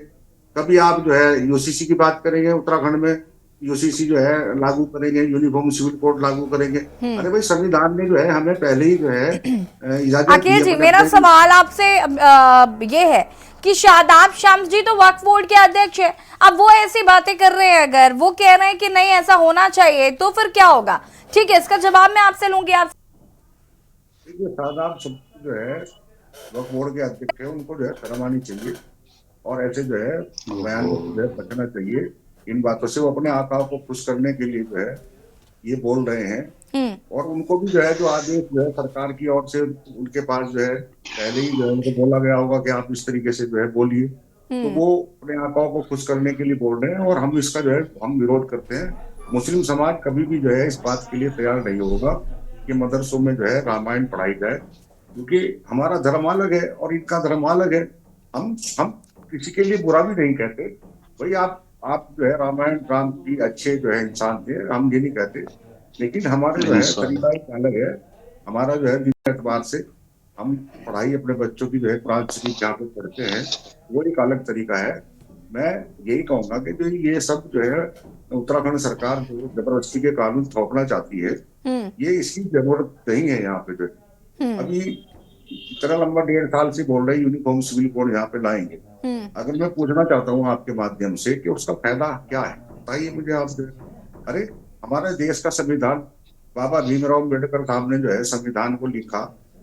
कभी आप जो है यूसीसी की बात करेंगे, उत्तराखंड में यूसीसी जो है लागू करेंगे, यूनिफॉर्म सिविल कोड लागू करेंगे। अरे भाई संविधान ने जो है हमें पहले ही जो है इजाजत दी। अकील जी मेरा सवाल आपसे ये है कि शादाब शम्स जी तो वक्फ बोर्ड के अध्यक्ष है, अब वो ऐसी बातें कर रहे हैं, अगर वो कह रहे हैं कि नहीं ऐसा होना चाहिए तो फिर क्या होगा? ठीक है, इसका जवाब मैं आपसे लूंगी। आप शादाब शम्स जो है वक्फ बोर्ड के अध्यक्ष है, उनको जो है शर्म आनी चाहिए और ऐसे जो है बयान को जो है बचना चाहिए। इन बातों से वो अपने आका को खुश करने के लिए जो है ये बोल रहे हैं। और उनको भी जो है जो आदेश जो है सरकार की ओर से उनके पास जो है पहले ही जो है उनको बोला गया होगा कि आप इस तरीके से जो है बोलिए, तो वो अपने आकाओं को खुश करने के लिए बोल रहे हैं और हम इसका जो है हम विरोध करते हैं। मुस्लिम समाज कभी भी जो है इस बात के लिए तैयार नहीं होगा कि मदरसों में जो है रामायण पढ़ाई जाए, क्योंकि हमारा धर्म अलग है और इनका धर्म अलग है। हम किसी के लिए बुरा भी नहीं कहते भाई, आप जो है रामायण राम की अच्छे जो है इंसान थे, हम ये नहीं कहते, लेकिन हमारे जो है तरीका एक अलग है। हमारा जो है दिन एतबार से हम पढ़ाई अपने बच्चों की जो है कुरान शरीफ जहाँ पे पढ़ते हैं वो एक अलग तरीका है। मैं यही कहूंगा कि जो ये सब जो है उत्तराखंड सरकार जो जबरदस्ती के कानून थोपना चाहती है, ये इसकी जरूरत नहीं है। यहाँ पे जो अभी इतना लंबा 1.5 साल से बोल रहे यूनिफॉर्म सिविल कोड यहाँ पे लाएंगे। अगर मैं पूछना चाहता हूँ आपके माध्यम से कि उसका फायदा क्या है, बताइए मुझे आप। अरे हमारे देश का संविधान बाबा भीमराव अम्बेडकर साहब ने जो है संविधान को लिखा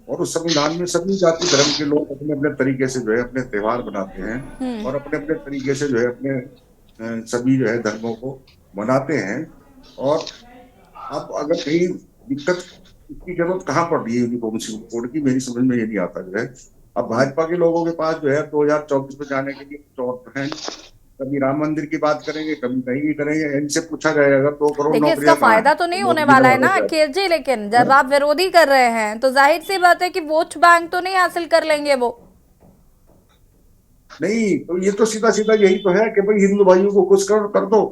और उस संविधान में सभी जाति धर्म के लोग अपने अपने तरीके से जो है अपने त्योहार बनाते हैं और अपने अपने तरीके से जो है अपने सभी जो है धर्मों को मनाते हैं। और अब अगर कहीं दिक्कत इसकी जरूरत कहाँ पड़ रही है यूनिफॉर्म सिविल कोड की, मेरी समझ में ये नहीं आता जो है। अब भाजपा के लोगों के पास जो है 2024 में जाने के लिए कुछ है, कभी राम मंदिर की बात करेंगे, कभी कहीं भी करेंगे। इनसे पूछा जाएगा अगर 2 करोड़ देखिए इसका फायदा तो नहीं होने वाला है ना अखिल जी, लेकिन जब आप विरोधी कर रहे हैं तो जाहिर सी बात है कि वोट बैंक तो नहीं हासिल कर लेंगे वो। नहीं, तो ये तो सीधा सीधा यही तो है कि भाई हिंदू भाइयों को खुश कर दो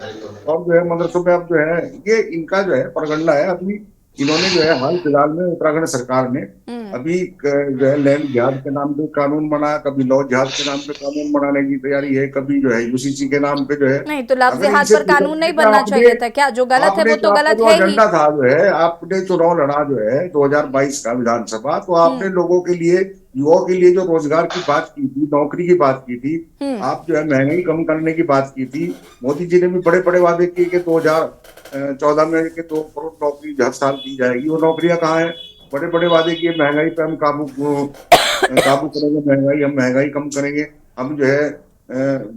और जो है मदरसों में अब जो है ये इनका जो है परगंडा है। अभी इन्होंने जो है हाल फिलहाल में उत्तराखंड सरकार ने अभी जो है लैंड जिहाद के नाम पे कानून बनाया, कभी लौ जिहाद के नाम पे कानून बनाने की तैयारी है, कभी जो है यूसीसी के नाम पे जो है। नहीं तो लव जिहाद पर कानून नहीं बनना चाहिए था क्या? जो गलत है वो तो गलत है ही। एजेंडा था जो है आपने चुनाव लड़ा जो है 2022 का विधानसभा, तो आपने लोगों के लिए युवाओं के लिए जो रोजगार की बात की थी, नौकरी की बात की थी, आप जो है महंगाई कम करने की बात की थी। मोदी जी ने भी बड़े बड़े वादे किए कि 2014 में कि 2 करोड़ नौकरी हर साल दी जाएगी। वो नौकरियां कहाँ है? बड़े बड़े वादे किए, महंगाई पे हम काबू करेंगे, हम महंगाई कम करेंगे, हम जो है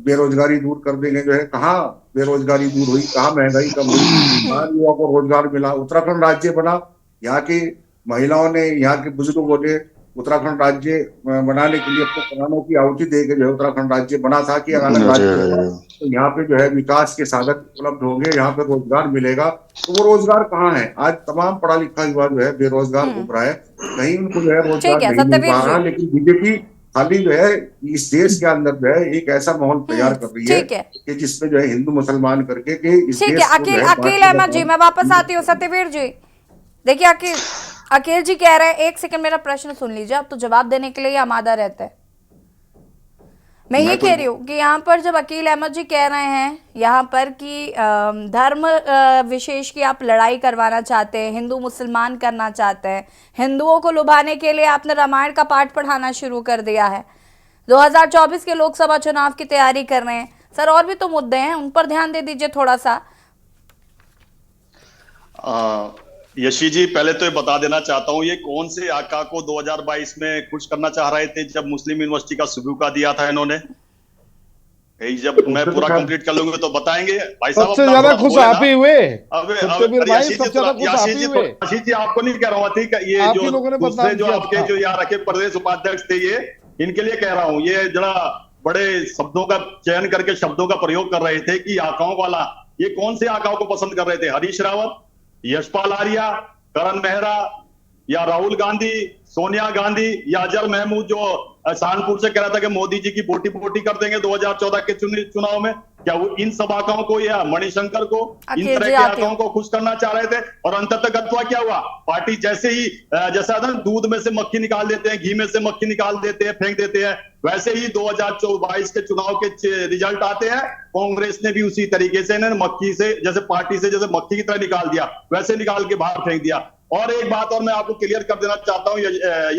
बेरोजगारी दूर कर देंगे। जो है कहाँ बेरोजगारी दूर हुई, कहाँ महंगाई कम हुई, कहाँ युवा को रोजगार मिला। उत्तराखंड राज्य बना, यहाँ की महिलाओं ने, यहाँ के बुजुर्गों ने उत्तराखंड राज्य बनाने के लिए अपने प्राणों की आहुति दे के जो है उत्तराखंड राज्य बना था कि अलग राज्य तो यहाँ पे जो है विकास के साधन उपलब्ध होंगे, यहाँ पे रोजगार मिलेगा। तो वो रोजगार कहाँ है? आज तमाम पढ़ा लिखा युवा जो है बेरोजगार घूम रहा है, कहीं उनको जो है रोजगार नहीं मिल पा रहा। लेकिन बीजेपी खाली जो है इस देश के अंदर जो है एक ऐसा माहौल तैयार कर रही है कि जिसमें जो है हिंदू मुसलमान करके कि इस ठीक है। अकील अहमद जी, मैं वापस आती हूँ। सत्यवीर जी देखिए, अकील जी कह रहे हैं, एक सेकंड मेरा प्रश्न सुन लीजिए, अब तो जवाब देने के लिए आमादा रहता है। मैं ये कह रही हूँ कि यहाँ पर जब अकील अहमद जी कह रहे हैं यहाँ पर कि धर्म विशेष की आप लड़ाई करवाना चाहते हैं, हिंदू मुसलमान करना चाहते हैं, हिंदुओं को लुभाने के लिए आपने रामायण का पाठ पढ़ाना शुरू कर दिया है, 2024 के लोकसभा चुनाव की तैयारी कर रहे हैं। सर और भी तो मुद्दे हैं, उन पर ध्यान दे दीजिए थोड़ा सा। यशी जी, पहले तो ये बता देना चाहता हूँ, ये कौन से आका को 2022 में खुश करना चाह रहे थे जब मुस्लिम यूनिवर्सिटी का सबूका दिया था इन्होंने? जब मैं पूरा कंप्लीट कर लूंगा तो बताएंगे भाई साहब। सबसे ज्यादा खुश आप ही हुए। यशी जी आपको नहीं कह रहा हूँ, ठीक है, ये जो दूसरे जो आपके जो यहाँ रखे प्रदेश उपाध्यक्ष थे, ये इनके लिए कह रहा हूँ। ये जरा बड़े शब्दों का चयन करके शब्दों का प्रयोग कर रहे थे कि आकाओं वाला, ये कौन से आकाओं को पसंद कर रहे थे? हरीश रावत, यशपाल आर्या, करण मेहरा, या राहुल गांधी, सोनिया गांधी, या अजहर महमूद जो सहारनपुर से कह रहा था कि मोदी जी की बोटी बोटी कर देंगे 2014 के चुनाव में? क्या वो इन सब आकाओं को या मणिशंकर को, इन तरह के आकाओं को खुश करना चाह रहे थे? और अंततः क्या हुआ? पार्टी जैसे ही जैसा ना दूध में से मक्खी निकाल देते हैं, घी में से मक्खी निकाल देते हैं, फेंक देते हैं, वैसे ही 2022 के चुनाव के रिजल्ट आते हैं। कांग्रेस ने भी उसी तरीके से मक्खी से, जैसे पार्टी से जैसे मक्खी की तरह निकाल दिया, वैसे निकाल के बाहर फेंक दिया। और एक बात और मैं आपको क्लियर कर देना चाहता हूं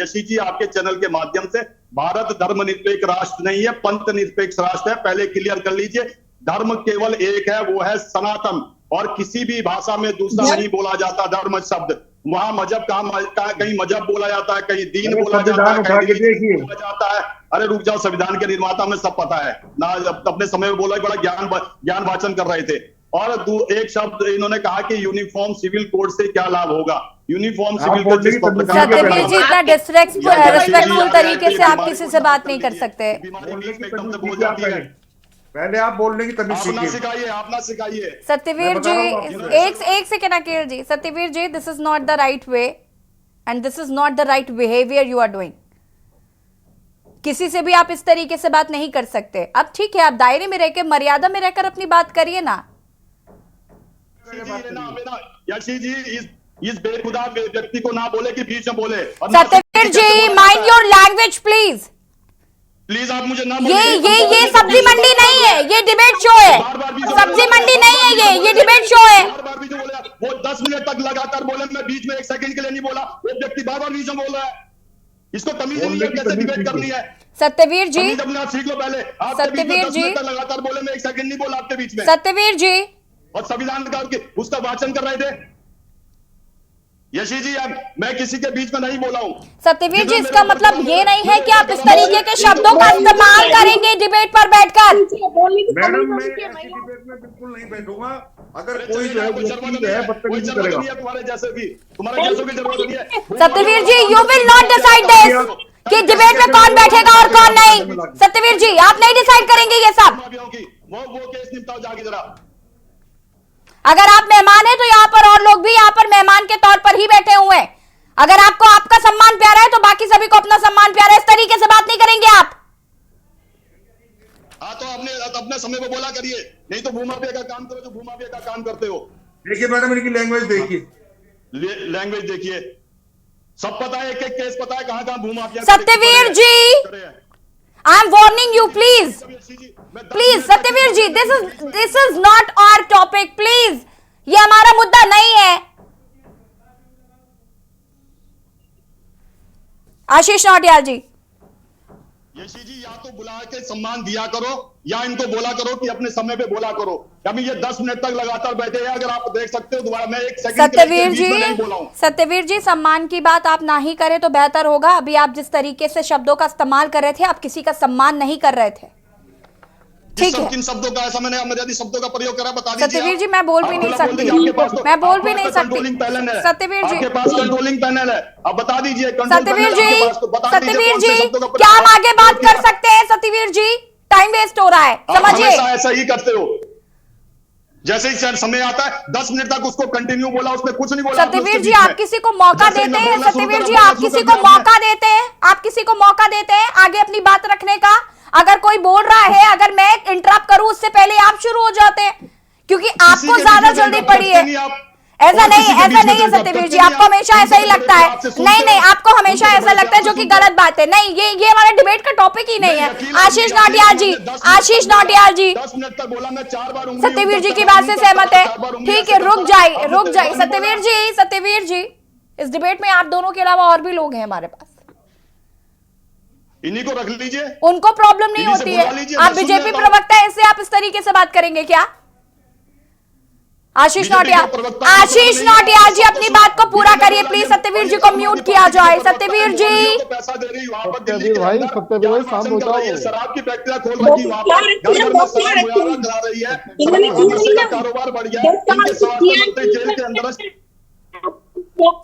यशी जी, आपके चैनल के माध्यम से, भारत धर्मनिरपेक्ष राष्ट्र नहीं है, पंथ निरपेक्ष राष्ट्र है, पहले क्लियर कर लीजिए। धर्म केवल एक है, वो है सनातन, और किसी भी भाषा में दूसरा नहीं बोला जाता धर्म शब्द। वहां मजहब कहीं मजहब बोला जाता है, कहीं दीन बोला जाता है, कहीं बोला जाता है। अरे रुक जाओ, संविधान के निर्माता हमें सब पता है ना। अपने समय में बोला, बड़ा ज्ञान वाचन कर रहे थे। और एक शब्द इन्होंने कहा कि यूनिफॉर्म सिविल कोड से क्या लाभ होगा। यूनिफॉर्म सिविल कोड जिस पत्रकार के सत्यवीर जी, इतना डिसरेस्पेक्टफुल तरीके से आप किसी से बात नहीं कर सकते। बीमारी बीच में एकदम से बोल जाती है। पहले आप बोलने की तमीज आप ना सीखिए। सिखाइए, आप ना सिखाइए। सत्यवीर जी, एक second Akeel ji, Satyavir ji, this is not the right way and this is not the right behaviour you are doing. किसी से भी आप इस तरीके से बात नहीं कर सकते। अब ठीक है, आप दायरे में रहकर, मर्यादा में रहकर अपनी बात करिए ना। यशी जी इस बेखुदा व्यक्ति को ना बोले कि बीच में बोले। Satyaveer ji, mind your language please. Please आप मुझे ना ये सब्जी मंडी नहीं है, ये डिबेट शो है। सब्जी मंडी नहीं है, ये डिबेट शो है। बार बार भी जो बोला, वो 10 मिनट तक लगातार बोले, मैं बीच में 1 सेकंड के लिए नहीं बोला। वो व्यक्ति बार बार बीच में बोल रहा है। इसको तमीज नहीं है कैसे डिबेट करनी है। सत्यवीर जी, तमीज अपने आप सीख लो पहले। आप सत्यवीर जी, लगातार बोले, मैं 1 सेकंड नहीं बोला आपके बीच में। सत्यवीर जी, और संविधान का उसका वाचन कर रहे थे। यशी जी, अब मैं किसी के बीच में नहीं बोला हूँ। सत्यवीर जी, इसका मतलब ये नहीं है कि आप इस तरीके के शब्दों का इस्तेमाल करेंगे डिबेट पर बैठकर। मैडम, मैं ऐसी डिबेट में बिल्कुल नहीं बैठूंगा। अगर कोई जो है बदतमीजी करेगा, तुम्हारे जैसे भी, तुम्हारे जैसों की जरूरत नहीं है। Satyaveer ji, you will not decide this कि डिबेट में कौन बैठेगा और कौन नहीं। सत्यवीर जी, आप नहीं डिसाइड करेंगे ये सब। वो केस निपटाओ जाके जरा। अगर आप मेहमान हैं तो यहाँ पर और लोग भी यहाँ पर मेहमान के तौर पर ही बैठे हुए हैं। अगर आपको आपका सम्मान प्यारा है तो बाकी सभी को अपना सम्मान प्यारा है। इस तरीके से बात नहीं करेंगे आप। हाँ, तो अपने समय पे बोला करिए, नहीं तो भूमाफिया का काम करो जो भूमाफिया का काम करते हो। देखिए मैडम, इनकी लैंग्वेज देखिए, लैंग्वेज देखिए। सब पता है, एक एक केस पता है कहां भूमाफिया। Satyaveer ji, I am warning you, please Satyaveer ji, this is not our topic, please. ये हमारा मुद्दा नहीं है। आशीष नौटियाल जी, यशी जी, या तो बुला के सम्मान दिया करो या इनको बोला करो कि अपने समय पे बोला करो। अभी ये 10 मिनट तक लगातार बैठे हैं, अगर आप देख सकते हो दोबारा। मैं 1 सेकंड सत्यवीर जी, नहीं बोला हूं। सत्यवीर जी, सम्मान की बात आप ना ही करें तो बेहतर होगा। अभी आप जिस तरीके से शब्दों का इस्तेमाल कर रहे थे, आप किसी का सम्मान नहीं कर रहे थे। ठीक है, किन शब्दों का ऐसा मैंने अमर्यादित शब्दों का प्रयोग करा, बता दीजिए। सत्यवीर जी, मैं बोल भी नहीं सकती, मैं बोल भी नहीं सकती। सत्यवीर जी, आपके पास कंट्रोलिंग पैनल है, आप बता दीजिए। सत्यवीर जी, सत्यवीर जी, क्या हम आगे बात कर सकते हैं? सत्यवीर जी, टाइम वेस्ट हो रहा है, समझिए। ऐसा ही करते हो। जैसे ही समय आता है 10 मिनट तक उसको कंटिन्यू बोला, उसने कुछ नहीं बोला। सत्यवीर जी, आप किसी को मौका देते हैं? सत्यवीर जी, आप किसी को मौका देते हैं? आप किसी को मौका देते हैं आगे अपनी बात रखने का? अगर कोई बोल रहा है, अगर मैं इंटरप्ट करूं उससे पहले आप शुरू हो जाते हैं, क्योंकि आपको ज्यादा जल्दी पड़ी है। ऐसा नहीं है सत्यवीर जी, आपको हमेशा ऐसा ही लगता है। नहीं, आपको हमेशा ऐसा लगता है, जो कि गलत बात है। नहीं, ये हमारा डिबेट का टॉपिक ही नहीं है। आशीष नौटियाल जी, 10 मिनट तक बोला, मैं 4 बार सत्यवीर जी की बात से सहमत है। ठीक है, रुक जाइए सत्यवीर जी, इस डिबेट में आप दोनों के अलावा और भी लोग हैं हमारे पास, इन्हीं को रख लीजिए। उनको प्रॉब्लम नहीं होती है। आप बीजेपी प्रवक्ता है, इससे आप इस तरीके से बात करेंगे क्या? आशीष नौटियाल जी, अपनी बात को पूरा करिए प्लीज। सत्यवीर जी को म्यूट किया जाए। सत्यवीर जी, पैसा दे रही वहां पर, सत्यवीर भाई शांत हो जाओ। शराब की फैक्ट्रियां खोल रखी वहां पर, करा रही है, कारोबार बढ़ गया। इनके स्वास्थ्य मंत्री जेल के अंदर।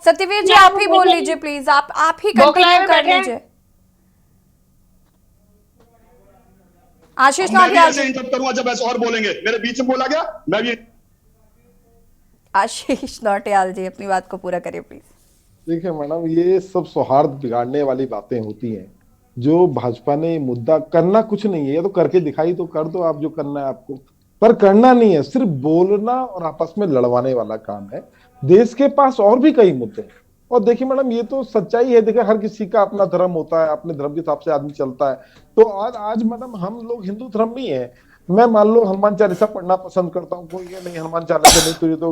सत्यवीर जी, आप ही बोल लीजिए प्लीज, आप ही कंटिन्यू कर लीजिए। आशीष नौटियाल जी, इंटरप्ट करूंगा जब ऐसे और बोलेंगे। मेरे बीच में बोला गया, मैं भी। आशीष नौटियाल जी, अपनी बात को पूरा करिए प्लीज। देखिए मैडम, ये सब सौहार्द बिगाड़ने वाली बातें होती हैं। जो भाजपा ने मुद्दा करना कुछ नहीं है, या तो करके दिखाई तो कर दो आप जो करना है आपको, पर करना नहीं है। सिर्फ बोलना और आपस में लड़वाने वाला काम है। देश के पास और भी कई मुद्दे हैं। और देखिए मैडम, ये तो सच्चाई है। देखिए, हर किसी का अपना धर्म होता है, अपने धर्म के हिसाब से आदमी चलता है। तो आज मैडम, हम लोग हिंदू धर्म नहीं है। मैं मान लो हनुमान चालीसा पढ़ना पसंद करता हूँ, कोई ये नहीं हनुमान चालीसा नहीं, तुझे तो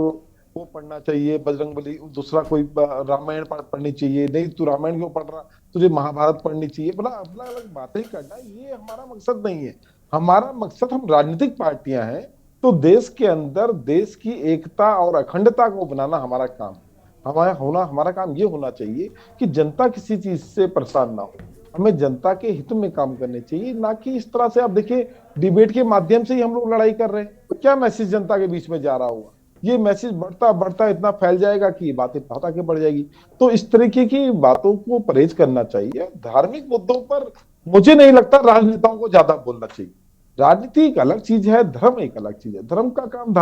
वो पढ़ना चाहिए बजरंगबली, दूसरा कोई रामायण पढ़नी चाहिए, नहीं तू रामायण क्यों पढ़ रहा, तुझे महाभारत पढ़नी चाहिए। बोला अपना अलग बातें करना, ये हमारा मकसद नहीं है। हमारा मकसद, हम राजनीतिक पार्टियां हैं तो देश के अंदर देश की एकता और अखंडता को बनाना हमारा काम। हमारा काम ये होना चाहिए कि जनता किसी चीज से परेशान ना हो। हमें जनता के हित में काम करने चाहिए, ना कि इस तरह से। आप देखिए डिबेट के माध्यम से ही हम लोग लड़ाई कर रहे हैं, तो क्या मैसेज जनता के बीच में जा रहा होगा? ये मैसेज बढ़ता बढ़ता इतना फैल जाएगा कि ये बातें बहुत आगे बढ़ जाएगी। तो इस तरीके की बातों को परहेज करना चाहिए। धार्मिक मुद्दों पर मुझे नहीं लगता राजनेताओं को ज्यादा बोलना चाहिए। राजनीति एक अलग चीज है, धर्म एक अलग चीज है। धर्म का काम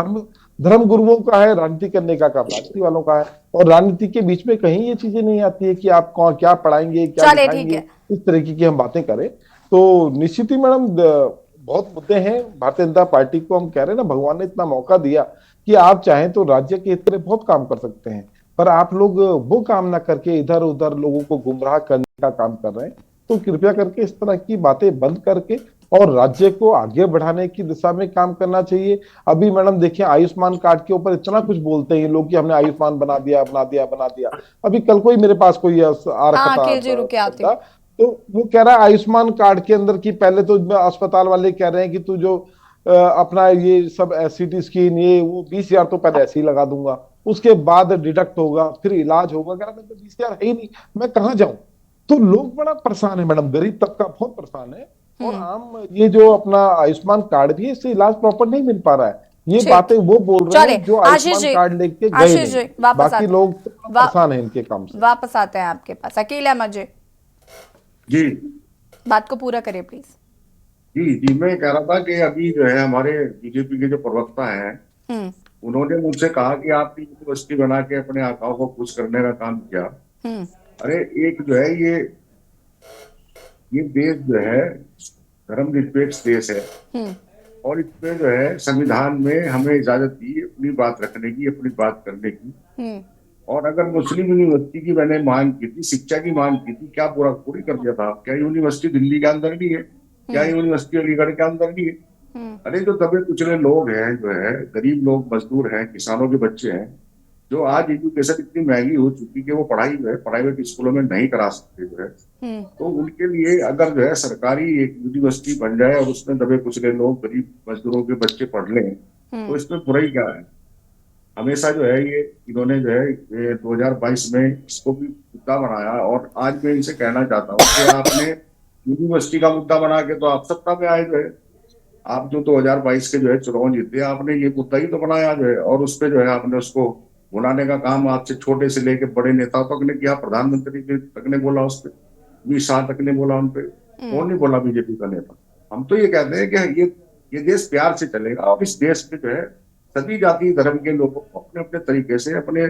धर्म गुरुओं का है, राजनीति करने का काम राजनीति वालों का है। और राजनीति के बीच में कहीं ये चीजें नहीं आती है कि आप कौन क्या पढ़ाएंगे, क्या चलिए, ठीक दिखाएंगे, है। इस तरीके की हम बातें करें। तो निश्चित ही मैडम बहुत मुद्दे हैं। भारतीय जनता पार्टी को हम कह रहे हैं ना, भगवान ने इतना मौका दिया कि आप चाहें तो राज्य के हित में बहुत काम कर सकते हैं, पर आप लोग वो काम ना करके इधर उधर लोगों को गुमराह करने का काम कर रहे हैं। तो कृपया करके इस तरह की बातें बंद करके और राज्य को आगे बढ़ाने की दिशा में काम करना चाहिए। अभी मैडम देखिए, आयुष्मान कार्ड के ऊपर इतना कुछ बोलते हैं लोग कि हमने आयुष्मान बना दिया बना दिया बना दिया। अभी कल को ही मेरे पास कोई आ रखा अखिल जी, रुके आती हूँ। तो वो कह रहा है आयुष्मान कार्ड के अंदर की, पहले तो अस्पताल वाले कह रहे हैं कि तू जो अपना ये सब सीटी स्कैन ये वो 20,000 तो पहले ऐसे ही लगा दूंगा, उसके बाद डिडक्ट होगा, फिर इलाज होगा। कह रहा मैं तो 20,000 है ही नहीं, मैं कहाँ जाऊं? तो लोग बड़ा परेशान है मैडम, गरीब तबका बहुत परेशान है। और आम ये जो अपना आयुष्मान कार्ड भी है, इससे इलाज प्रॉपर नहीं मिल पा रहा है। ये ठीक। बातें वो बोल रहे हैं जो आशीष आयुष्मान जी, कार्ड लेके गए आशीष जी, नहीं। वापस बाकी आते- लोग परेशान है इनके काम से। वापस आते हैं आपके पास। अकील अहमद जी, जी बात को पूरा करिए प्लीज। जी जी, मैं कह रहा था कि अभी जो है हमारे बीजेपी के जो प्रवक्ता हैं, हम्म उन्होंने मुझसे कहा कि आपने यूनिवर्सिटी बना के अपने आकाओं को खुश करने का काम किया। हम्म अरे एक जो है ये देश जो है धर्मनिरपेक्ष देश है, हम्म और इसमें जो है संविधान में हमें इजाजत दी अपनी बात रखने की, अपनी बात करने की। हम्म और अगर मुस्लिम यूनिवर्सिटी की मैंने मांग की थी, शिक्षा की मांग की थी, क्या पूरा पूरी कर दिया था? क्या यूनिवर्सिटी दिल्ली के अंदर नहीं है? क्या यूनिवर्सिटी अलीगढ़ के अंदर नहीं है? अरे जो दबे कुचले लोग हैं, जो है गरीब लोग, मजदूर हैं, किसानों के बच्चे हैं, जो आज एजुकेशन इतनी महंगी हो चुकी कि वो पढ़ाई जो है प्राइवेट स्कूलों में नहीं करा सकते जो है, तो उनके लिए अगर जो है सरकारी एक यूनिवर्सिटी बन जाए और उसमें दबे कुचले लोग, गरीब मजदूरों के बच्चे पढ़ लें, तो इसमें बुराई क्या है? हमेशा जो है ये इन्होंने जो है 2022 में इसको भी मुद्दा बनाया, और आज मैं इनसे कहना चाहता हूँ कि आपने यूनिवर्सिटी का मुद्दा बना के तो आप सत्ता में आए जो है, आप जो 2022 के जो है चुनाव जीते, आपने ये मुद्दा ही तो बनाया जो है, और उस पर जो है आपने उसको बुलाने का काम आपसे छोटे से लेके बड़े नेताओं तक ने किया। प्रधानमंत्री तक ने बोला उस पर, अमित शाह तक ने बोला उन पर, कौन नहीं बोला बीजेपी का नेता? हम तो ये कहते हैं कि ये देश प्यार से चलेगा, और इस देश में जो है सभी जाति धर्म के लोगों को अपने अपने तरीके से, अपने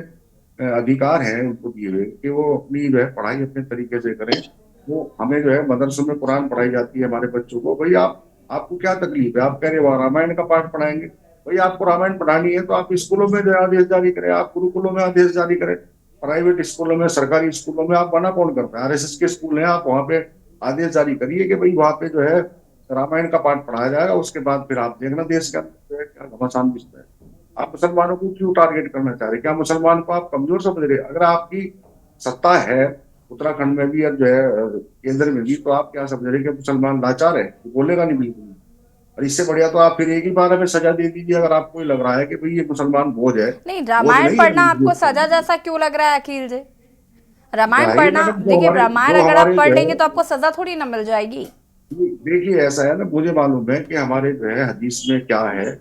अधिकार हैं उनको दिए हुए कि वो अपनी जो है पढ़ाई अपने तरीके से करें। वो हमें जो है मदरसों में कुरान पढ़ाई जाती है हमारे बच्चों को। भाई आपको क्या तकलीफ है? आप कह रहे हो रामायण का पाठ पढ़ाएंगे, भाई आपको रामायण पढ़ानी है तो आप स्कूलों में जो है आदेश जारी करें, आप गुरुकुलों में आदेश जारी करें। प्राइवेट स्कूलों में, सरकारी स्कूलों में आप मना कौन करता है? आरएसएस के स्कूल हैं, आप वहां पे आदेश जारी करिए कि भाई वहां पे जो है रामायण का पाठ पढ़ाया जाएगा, उसके बाद फिर आप देखना देश के अंदर जो है क्या घमासान बिछता है। आप मुसलमानों को क्यों टारगेट करना चाह रहे? क्या मुसलमान को आप कमजोर समझ रहे? अगर आपकी सत्ता है उत्तराखंड में भी और जो है केंद्र में भी, तो आप क्या समझ रहे कि मुसलमान लाचार है? बोलेगा नहीं बिल्कुल। और इससे बढ़िया तो आप फिर एक ही बार में सजा दे दीजिए, अगर आपको लग रहा है कि भाई ये मुसलमान बोझ है। नहीं, रामायण पढ़ना आपको सजा जैसा क्यों लग रहा है अखिल जी? रामायण पढ़ना, देखिए रामायण अगर आप पढ़ लेंगे तो आपको सजा थोड़ी ना मिल जाएगी। देखिए ऐसा है ना, मुझे मालूम है कि हमारे जो है हदीस में क्या है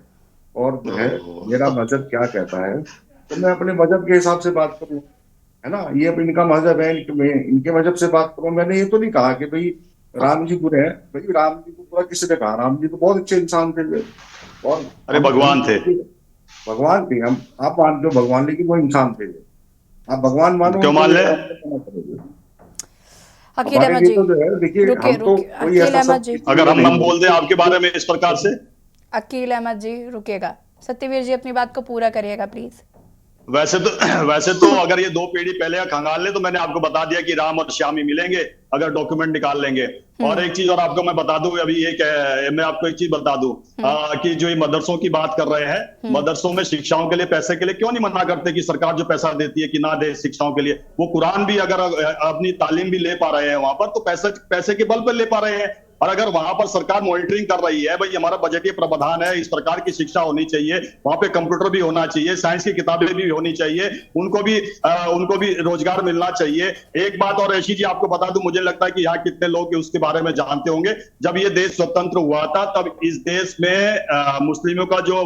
और जो है मेरा मजहब क्या कहता है, तो मैं अपने मजहब के हिसाब से बात करूँ, है ना। ये अब इनका मजहब है, इनके मजहब से बात करूँ। मैंने ये तो नहीं कहा कि भाई राम जी बुरे हैं। भाई राम जी को बुरा किसने कहा? राम जी तो बहुत अच्छे इंसान थे, और अरे भगवान थे, भगवान थे। हम आप मानते हो भगवान, लेकिन वो इंसान थे। आप भगवान मानो, क्यों मान ले? अकील अहमद जी, तो जो है देखिए, रुकिए हम तो रुकिए, कोई अकील ऐसा अहमद जी, अगर हम बोल दें आपके बारे में इस प्रकार से। अकील अहमद जी रुकिएगा। सत्यवीर जी अपनी बात को पूरा करिएगा प्लीज। वैसे तो अगर ये 2 पीढ़ी पहले का खंगाल ले तो मैंने आपको बता दिया कि राम और श्याम ही मिलेंगे अगर डॉक्यूमेंट निकाल लेंगे। और एक चीज और आपको मैं बता दूं, अभी मैं आपको एक चीज बता दूं कि जो ये मदरसों की बात कर रहे हैं, मदरसों में शिक्षाओं के लिए पैसे के लिए क्यों नहीं मना करते कि सरकार जो पैसा देती है कि ना दे शिक्षाओं के लिए? वो कुरान भी अगर अपनी तालीम भी ले पा रहे हैं वहां पर, तो पैसे के बल पर ले पा रहे हैं। और अगर वहां पर सरकार मॉनिटरिंग कर रही है, भाई हमारा बजटीय प्रावधान है, इस प्रकार की शिक्षा होनी चाहिए, वहां पे कंप्यूटर भी होना चाहिए, साइंस की किताबें भी होनी चाहिए, उनको भी रोजगार मिलना चाहिए। एक बात और ऋषि जी आपको बता दूं, मुझे लगता है कि यहाँ कितने लोग उसके बारे में जानते होंगे, जब ये देश स्वतंत्र हुआ था तब इस देश में मुस्लिमों का जो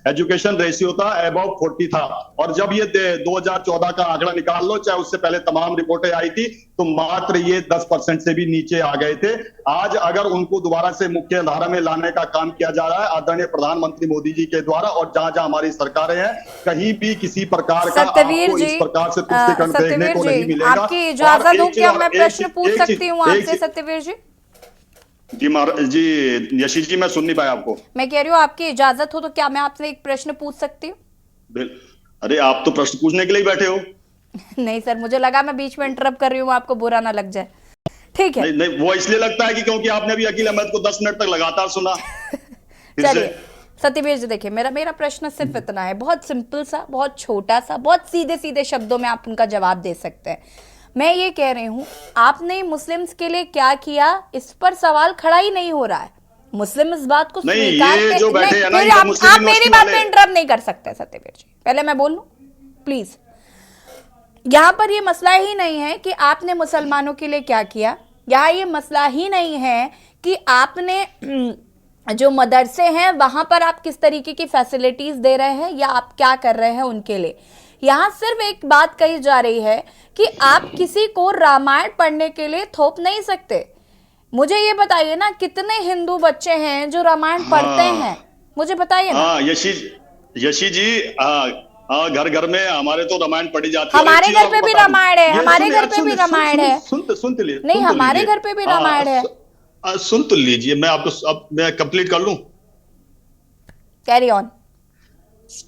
एजुकेशन रेशियो था अबव 40 था, और जब ये 2014 का आंकड़ा निकाल लो, चाहे उससे पहले तमाम रिपोर्टें आई थी, तो मात्र ये 10% से भी नीचे आ गए थे। आज अगर उनको दोबारा से मुख्य धारा में लाने का काम किया जा रहा है आदरणीय प्रधानमंत्री मोदी जी के द्वारा, और जहां जहां हमारी सरकारें हैं, कहीं भी किसी प्रकार का आपको इस प्रकार से तुष्टिकरण देखने को नहीं मिलेगा। आपकी इजाजत हो क्या मैं प्रश्न पूछ सकती हूँ आपसे सत्यवीर जी? जी यशी जी, मैं सुन नहीं पाया आपको। मैं कह रही हूँ आपकी इजाजत हो तो क्या मैं आपसे एक प्रश्न पूछ सकती हूँ? अरे आप तो प्रश्न पूछने के लिए बैठे हो। नहीं सर, मुझे लगा मैं बीच में इंटरप्ट कर रही हूँ, आपको बुरा ना लग जाए। ठीक है। नहीं, वो इसलिए लगता है कि क्योंकि आपने अभी अकील अहमद को 10 मिनट तक लगातार सुना। चलिए सत्यवीर जी, देखिए मेरा प्रश्न सिर्फ इतना है, बहुत सिंपल सा, बहुत छोटा सा, बहुत सीधे सीधे शब्दों में आप उनका जवाब दे सकते हैं। मैं ये कह रही हूँ, आपने मुस्लिम्स के लिए क्या किया, इस पर सवाल खड़ा ही नहीं हो रहा है। मुस्लिम इस बात को स्वीकार आप मेरी बात में इंटरप्ट नहीं कर सकते सत्यवीर जी, पहले मैं बोल लूं प्लीज। यहाँ पर ये मसला ही नहीं है कि आपने मुसलमानों के लिए क्या किया, यहाँ ये मसला ही नहीं है कि आपने जो मदरसे हैं वहां पर आप किस तरीके की फैसिलिटीज दे रहे हैं या आप क्या कर रहे हैं उनके लिए। यहाँ सिर्फ एक बात कही जा रही है कि आप किसी को रामायण पढ़ने के लिए थोप नहीं सकते। मुझे ये बताइए ना, कितने हिंदू बच्चे हैं जो रामायण पढ़ते हैं, मुझे बताइए ना। यशी जी, घर घर में हमारे तो रामायण पढ़ी जाती है। हमारे घर पे भी रामायण है, हमारे घर पे भी रामायण है। सुन तो लीजिए। नहीं, हमारे घर पे भी रामायण है। सुन तो लीजिए, मैं आपको अब मैं कंप्लीट कर लूं। Carry on.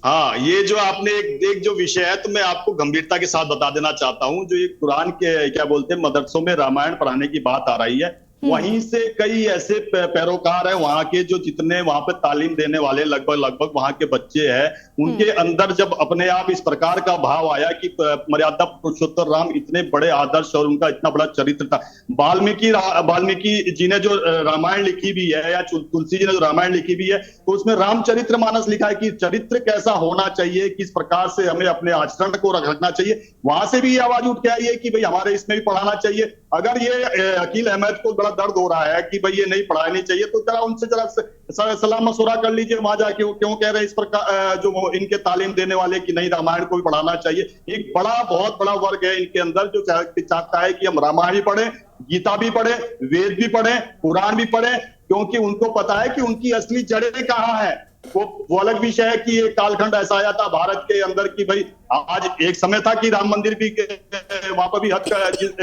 हाँ, ये जो आपने एक जो विषय है, तो मैं आपको गंभीरता के साथ बता देना चाहता हूं। जो ये कुरान के क्या बोलते हैं मदरसों में रामायण पढ़ाने की बात आ रही है, वहीं से कई ऐसे पैरोकार हैं वहां के, जो जितने वहां पे तालीम देने वाले लगभग वहां के बच्चे हैं, उनके अंदर जब अपने आप इस प्रकार का भाव आया कि मर्यादा पुरुषोत्तम राम इतने बड़े आदर्श और उनका इतना बड़ा चरित्र था। वाल्मीकि जी ने जो रामायण लिखी भी है, या तुलसी जी ने जो रामायण लिखी भी है, तो उसमें रामचरित्र मानस लिखा है कि चरित्र कैसा होना चाहिए, किस प्रकार से हमें अपने आचरण को रखना चाहिए। वहां से भी ये आवाज उठ के आई है कि भाई हमारे इसमें भी पढ़ाना चाहिए। अगर ये अकील अहमद को दर्द हो रहा है कि भाई ये नहीं पढ़ानी चाहिए, तो जरा उनसे जरा सलाह मशुरा कर लीजिए, वहां जाके वो क्यों कह रहे हैं इस प्रकार, जो इनके तालीम देने वाले कि नहीं रामायण को भी पढ़ाना चाहिए। एक बहुत बड़ा वर्ग है इनके अंदर जो चाहता है कि हम रामायण भी पढ़े, गीता भी पढ़े, वेद भी पढ़े, पुराण भी पढ़े, क्योंकि उनको पता है कि उनकी असली जड़ें कहाँ है। वो अलग विषय है कि एक कालखंड ऐसा आया था भारत के अंदर कि भाई आज एक समय था कि राम मंदिर भी वहां पर भी हद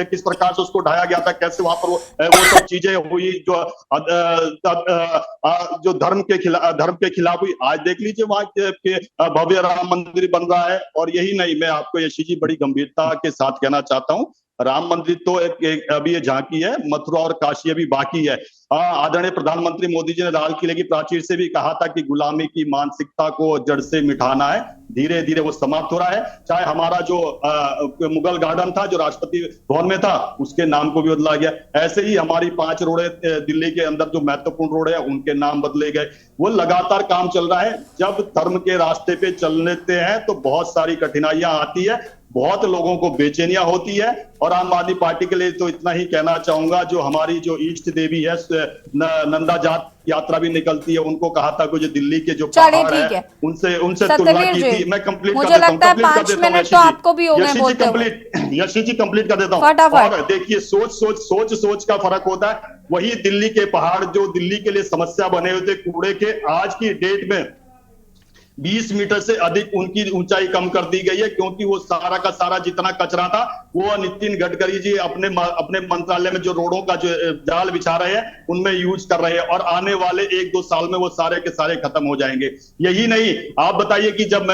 किस प्रकार से उसको ढाया गया था, कैसे वहां पर वो सब चीजें हुई जो धर्म के खिलाफ हुई। आज देख लीजिए वहां के भव्य राम मंदिर बन रहा है। और यही नहीं, मैं आपको यशी जी बड़ी गंभीरता के साथ कहना चाहता हूँ, राम मंदिर तो अभी ये झांकी है, मथुरा और काशी अभी बाकी है। आदरणीय प्रधानमंत्री मोदी जी ने लाल किले की प्राचीर से भी कहा था कि गुलामी की मानसिकता को जड़ से मिटाना है। धीरे धीरे वो समाप्त हो रहा है। चाहे हमारा जो मुगल गार्डन था, जो राष्ट्रपति भवन में था, उसके नाम को भी बदला गया। ऐसे ही हमारी 5 रोडें दिल्ली के अंदर जो महत्वपूर्ण रोड है, उनके नाम बदले गए। वो लगातार काम चल रहा है। जब धर्म के रास्ते पे चल लेते हैं तो बहुत सारी कठिनाइयां आती है, बहुत लोगों को बेचैनियां होती है। और आम आदमी पार्टी के लिए तो इतना ही कहना चाहूंगा, जो हमारी जो इष्ट देवी है नंदा जात यात्रा भी निकलती है, उनको कहा था कि जो दिल्ली के जो पहाड़ है उनसे तुलना की थी। मैं कंप्लीट कर देता हूं, आपको भी हो गए। यशी जी कंप्लीट कर देता हूं। और देखिए, सोच का फर्क होता है। वही दिल्ली के पहाड़ जो दिल्ली के लिए समस्या बने हुए थे कूड़े के, आज की डेट में 20 मीटर से अधिक उनकी ऊंचाई कम कर दी गई है, क्योंकि वो सारा का सारा जितना कचरा था वो नितिन गडकरी जी अपने मंत्रालय में जो रोडों का जो जाल बिछा रहे हैं उनमें यूज कर रहे हैं। और आने वाले 1-2 साल में वो सारे के सारे खत्म हो जाएंगे। यही नहीं, आप बताइए कि जब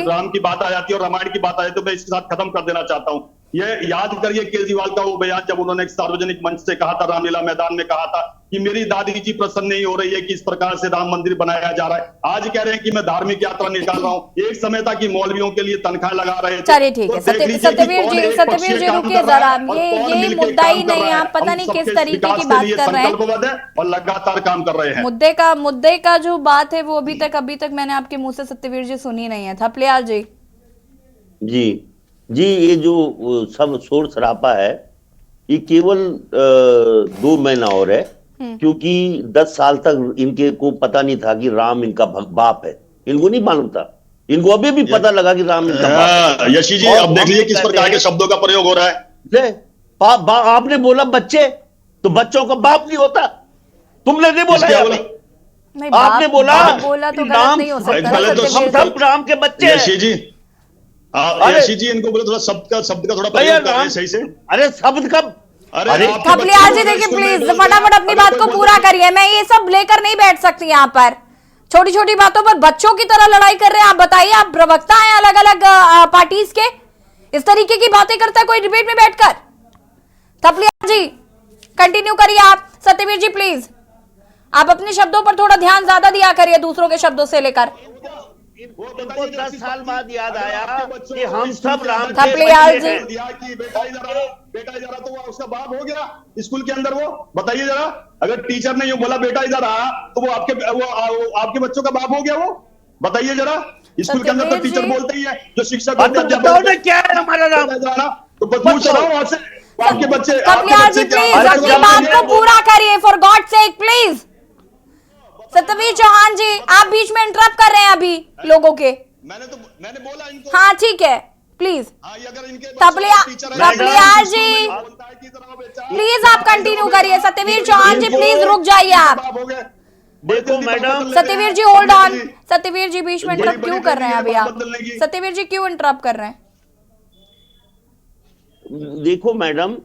राम की बात आ जाती है और रामायण की बात आ जाती है, तो मैं इसके साथ खत्म कर देना चाहता हूँ। ये याद करिए केजरीवाल का वो बयान जब उन्होंने एक सार्वजनिक मंच से कहा था, रामलीला मैदान में कहा था कि मेरी दादी जी प्रसन्न नहीं हो रही है कि इस प्रकार से राम मंदिर बनाया जा रहा है। आज कह रहे हैं कि मैं धार्मिक यात्रा निकाल रहा हूं। एक समय था कि मौलवियों के लिए तनख्वाह लगा रहे थे। चलिए ठीक है, तो देख लीजिए कि सत्यवीर कौन जी एक सत्यवीर पक्षीय जी काम रुकिए कर रहा जरा, है और कौन ये मिलकर मुद्दा काम ही कर नहीं, रहा है। आप पता हम नहीं सबके किस तरीके की विकास के बात लिए कर रहे हैं। संकल्पबद्ध है और लगातार काम कर रहे हैं। मुद्दे का जो बात है वो अभी तक मैंने आपके मुंह से सत्यवीर जी सुनी नहीं है। थपलियाल जी जी जी, ये जो सब शोर शराबा है ये केवल 2 महीना और है, क्योंकि 10 साल तक इनके को पता नहीं था कि राम इनका बाप है। इनको नहीं मालूम था, इनको अभी भी पता लगा कि राम इनका बाप है। यशी जी, और अब देख लीजिए हम किस कहते प्रकार के हैं, शब्दों का प्रयोग हो रहा है। ले, आपने बोला बच्चे, तो बच्चों का बाप नहीं होता। तुमने नहीं बोला किसने यहाँ बोला? पे? नहीं, आपने बोला बोला तो कि गलत नहीं हो सकता ना गलत तो सत्यवीर हम जी। सब राम के बच्चे हैं। यशी जी, अरे, यशी जी, इनको बोले थोड़ा शब्द का थोड़ा भैया प्रयोग कर रहे राम, हैं सही से। अरे शब्द का, अरे आपके थपलियाल बच्चे जी बोल रहे देखिए स्कूल में प्लीज बोलते हैं, फटाफट अपनी अगर बात कोई को बोलते पूरा हैं, करिए। मैं ये सब लेकर नहीं बैठ सकती यहाँ पर, छोटी छोटी बातों पर बच्चों की तरह लड़ाई कर रहे हैं। आप बताइए, आप प्रवक्ता हैं अलग अलग पार्टीज के, इस तरीके की बातें करता है कोई डिबेट में बैठकर? थपलियाल जी कंटिन्यू करिए आप। सत्यवीर जी प्लीज आप अपने शब्दों पर थोड़ा ध्यान ज्यादा दिया करिए दूसरों के शब्दों से लेकर। इनको 10 साल बाद याद आया कि हम सब राम के थपलियाल बच्चे जी। हैं। दिया कि बेटा इधर आ तो वो उसका बाप हो गया स्कूल के अंदर। वो बताइए जरा, अगर टीचर ने यूं बोला बेटा इधर आ, तो वो आपके बच्चों का बाप हो गया। वो बताइए जरा, स्कूल के अंदर तो सत्यवीर तो टीचर जी। बोलते ही है, जो शिक्षक अब तुम बताओ ना क्या है हमारा राम? तो पूछ रहा हूँ आपसे, आपके बच्चे थपलियाल जी क्या- प्लीज अपनी बात को पूरा करिए for God sake please. Satyaveer Chauhan ji आप बीच में इंटरप्ट कर रहे हैं अभी लोगों के। मैंने बोला इनको। हाँ ठीक है प्लीज। ये अगर इनके थपलियाल जी प्लीज आप कंटिन्यू करिए। सत्यवीर चौहान जी प्लीज रुक जाइए आप। देखो madam, Satyaveer ji hold on. Satyaveer ji बीच में इंटरप्ट क्यों कर रहे हैं अभी आप? सत्यवीर जी क्यों इंटरप्ट कर रहे हैं? देखो मैडम,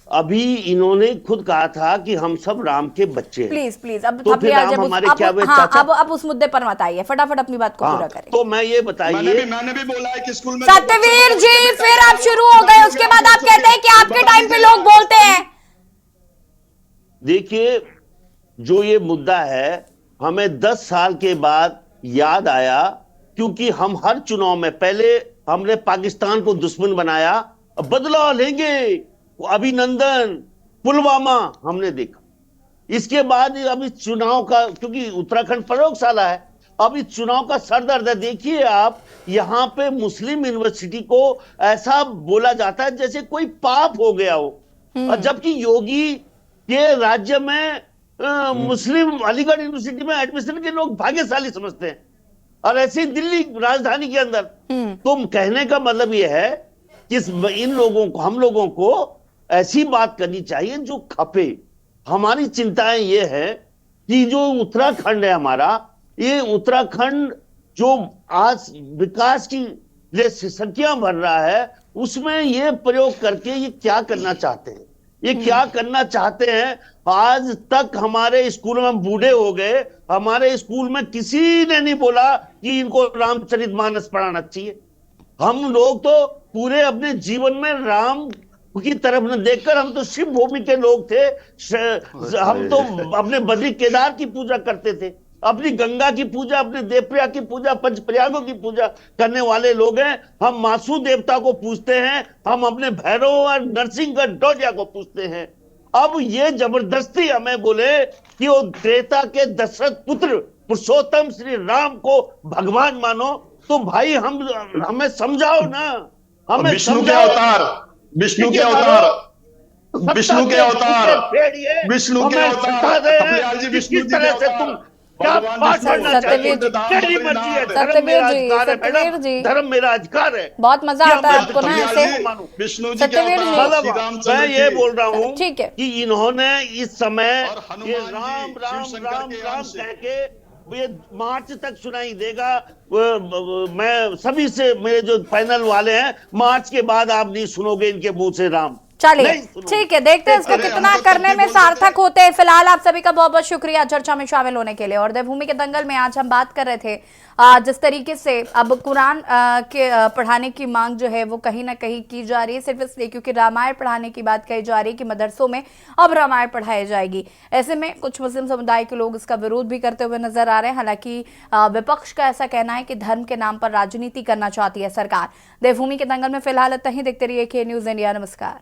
अभी इन्होंने खुद कहा था कि हम सब राम के बच्चे हैं। प्लीज प्लीज अब तो फिर थपलियाल राम जब हमारे क्या हुए हाँ चाचा? अब उस मुद्दे पर मत आइए, फटाफट अपनी बात को पूरा हाँ, करें। तो मैं ये बताइए, मैंने भी बोला है कि स्कूल में सत्यवीर जी फिर आप शुरू हो गए, उसके बाद आप कहते हैं कि आपके टाइम पे लोग बोलते हैं। देखिए जो ये मुद्दा है हमें 10 साल के बाद याद आया, क्योंकि हम हर चुनाव में पहले हमने पाकिस्तान को दुश्मन बनाया, अब बदला लेंगे, अभिनंदन, पुलवामा हमने देखा। इसके बाद अब इस चुनाव का, क्योंकि उत्तराखंड प्रयोगशाला है, अब इस चुनाव का सरदर्द है। देखिए आप, यहाँ पे मुस्लिम यूनिवर्सिटी को ऐसा बोला जाता है जैसे कोई पाप हो गया हो, और जबकि योगी के राज्य में मुस्लिम अलीगढ़ यूनिवर्सिटी में एडमिशन के लोग भाग्यशाली समझते हैं, और ऐसे ही दिल्ली राजधानी के अंदर। तो कहने का मतलब यह है कि इन लोगों को, हम लोगों को ऐसी बात करनी चाहिए जो खपे। हमारी चिंताएं ये है कि जो उत्तराखंड है हमारा, ये उत्तराखंड जो आज विकास की लिए संख्या भर रहा है, उसमें ये प्रयोग करके ये क्या करना चाहते हैं? ये क्या करना चाहते हैं? आज तक हमारे स्कूल में बूढ़े हो गए, हमारे स्कूल में किसी ने नहीं बोला कि इनको रामचरितमानस पढ़ाना चाहिए। हम लोग तो पूरे अपने जीवन में राम की तरफ न देखकर, हम तो शिव भूमि के लोग थे। हम तो अपने बद्री केदार की पूजा करते थे, अपनी गंगा की पूजा, अपने देवप्रयाग की पूजा, पंचप्रयागों की पूजा करने वाले लोग हैं। हम मासू देवता को पूजते हैं, हम अपने भैरव और नरसिंहगढ़ डोडिया को पूजते हैं। अब ये जबरदस्ती हमें बोले कि वो त्रेता के दशरथ पुत्र पुरुषोत्तम श्री राम को भगवान मानो, तो भाई हमें समझाओ ना, हमें विष्णु के समझाओ। अवतार, विष्णु के अवतार, विष्णु के अवतार, विष्णु के अवतार, थपलियाल जी विष्णु जी के अवतार। भगवान विष्णु, सत्यवीर जी, तेरी मर्जी है, धर्म सत्यवीर मेरा जी, अधिकार है सत्यवीर मैडम, जी। धर्म मेरा अधिकार है। बहुत मजा आता है आपको ना थपलियाल ऐसे। जी, विष्णु जी के सत्यवीर जी। अवतार, श्री मतलब रामचंद्र मैं ये जी। बोल रहा हूँ ठीक है। कि इन्होंने इस समय और हनुमान ये जी, राम शिव राम शंकर राम के राम अंश। कह के ये मार्च तक सुनाई देगा। मैं सभी से, मेरे जो पैनल वाले हैं, मार्च के बाद आप नहीं सुनोगे इनके मुंह से राम। चलिए नहीं सुनूंगा। ठीक है, देखते हैं इसको अरे, कितना हम तो करने तब भी में बोलते सार्थक थे। होते हैं। फिलहाल आप सभी का बहुत बहुत शुक्रिया चर्चा में शामिल होने के लिए। और देवभूमि के दंगल में आज हम बात कर रहे थे जिस तरीके से अब कुरान के पढ़ाने की मांग जो है वो कहीं ना कहीं की जा रही है, सिर्फ इसलिए क्योंकि रामायण पढ़ाने की बात कही जा रही है कि मदरसों में अब रामायण पढ़ाई जाएगी। ऐसे में कुछ मुस्लिम समुदाय के लोग इसका विरोध भी करते हुए नजर आ रहे हैं। हालांकि विपक्ष का ऐसा कहना है कि धर्म के नाम पर राजनीति करना चाहती है सरकार। देवभूमि के दंगल में फिलहाल इतना ही। देखते रहिए के न्यूज इंडिया। नमस्कार।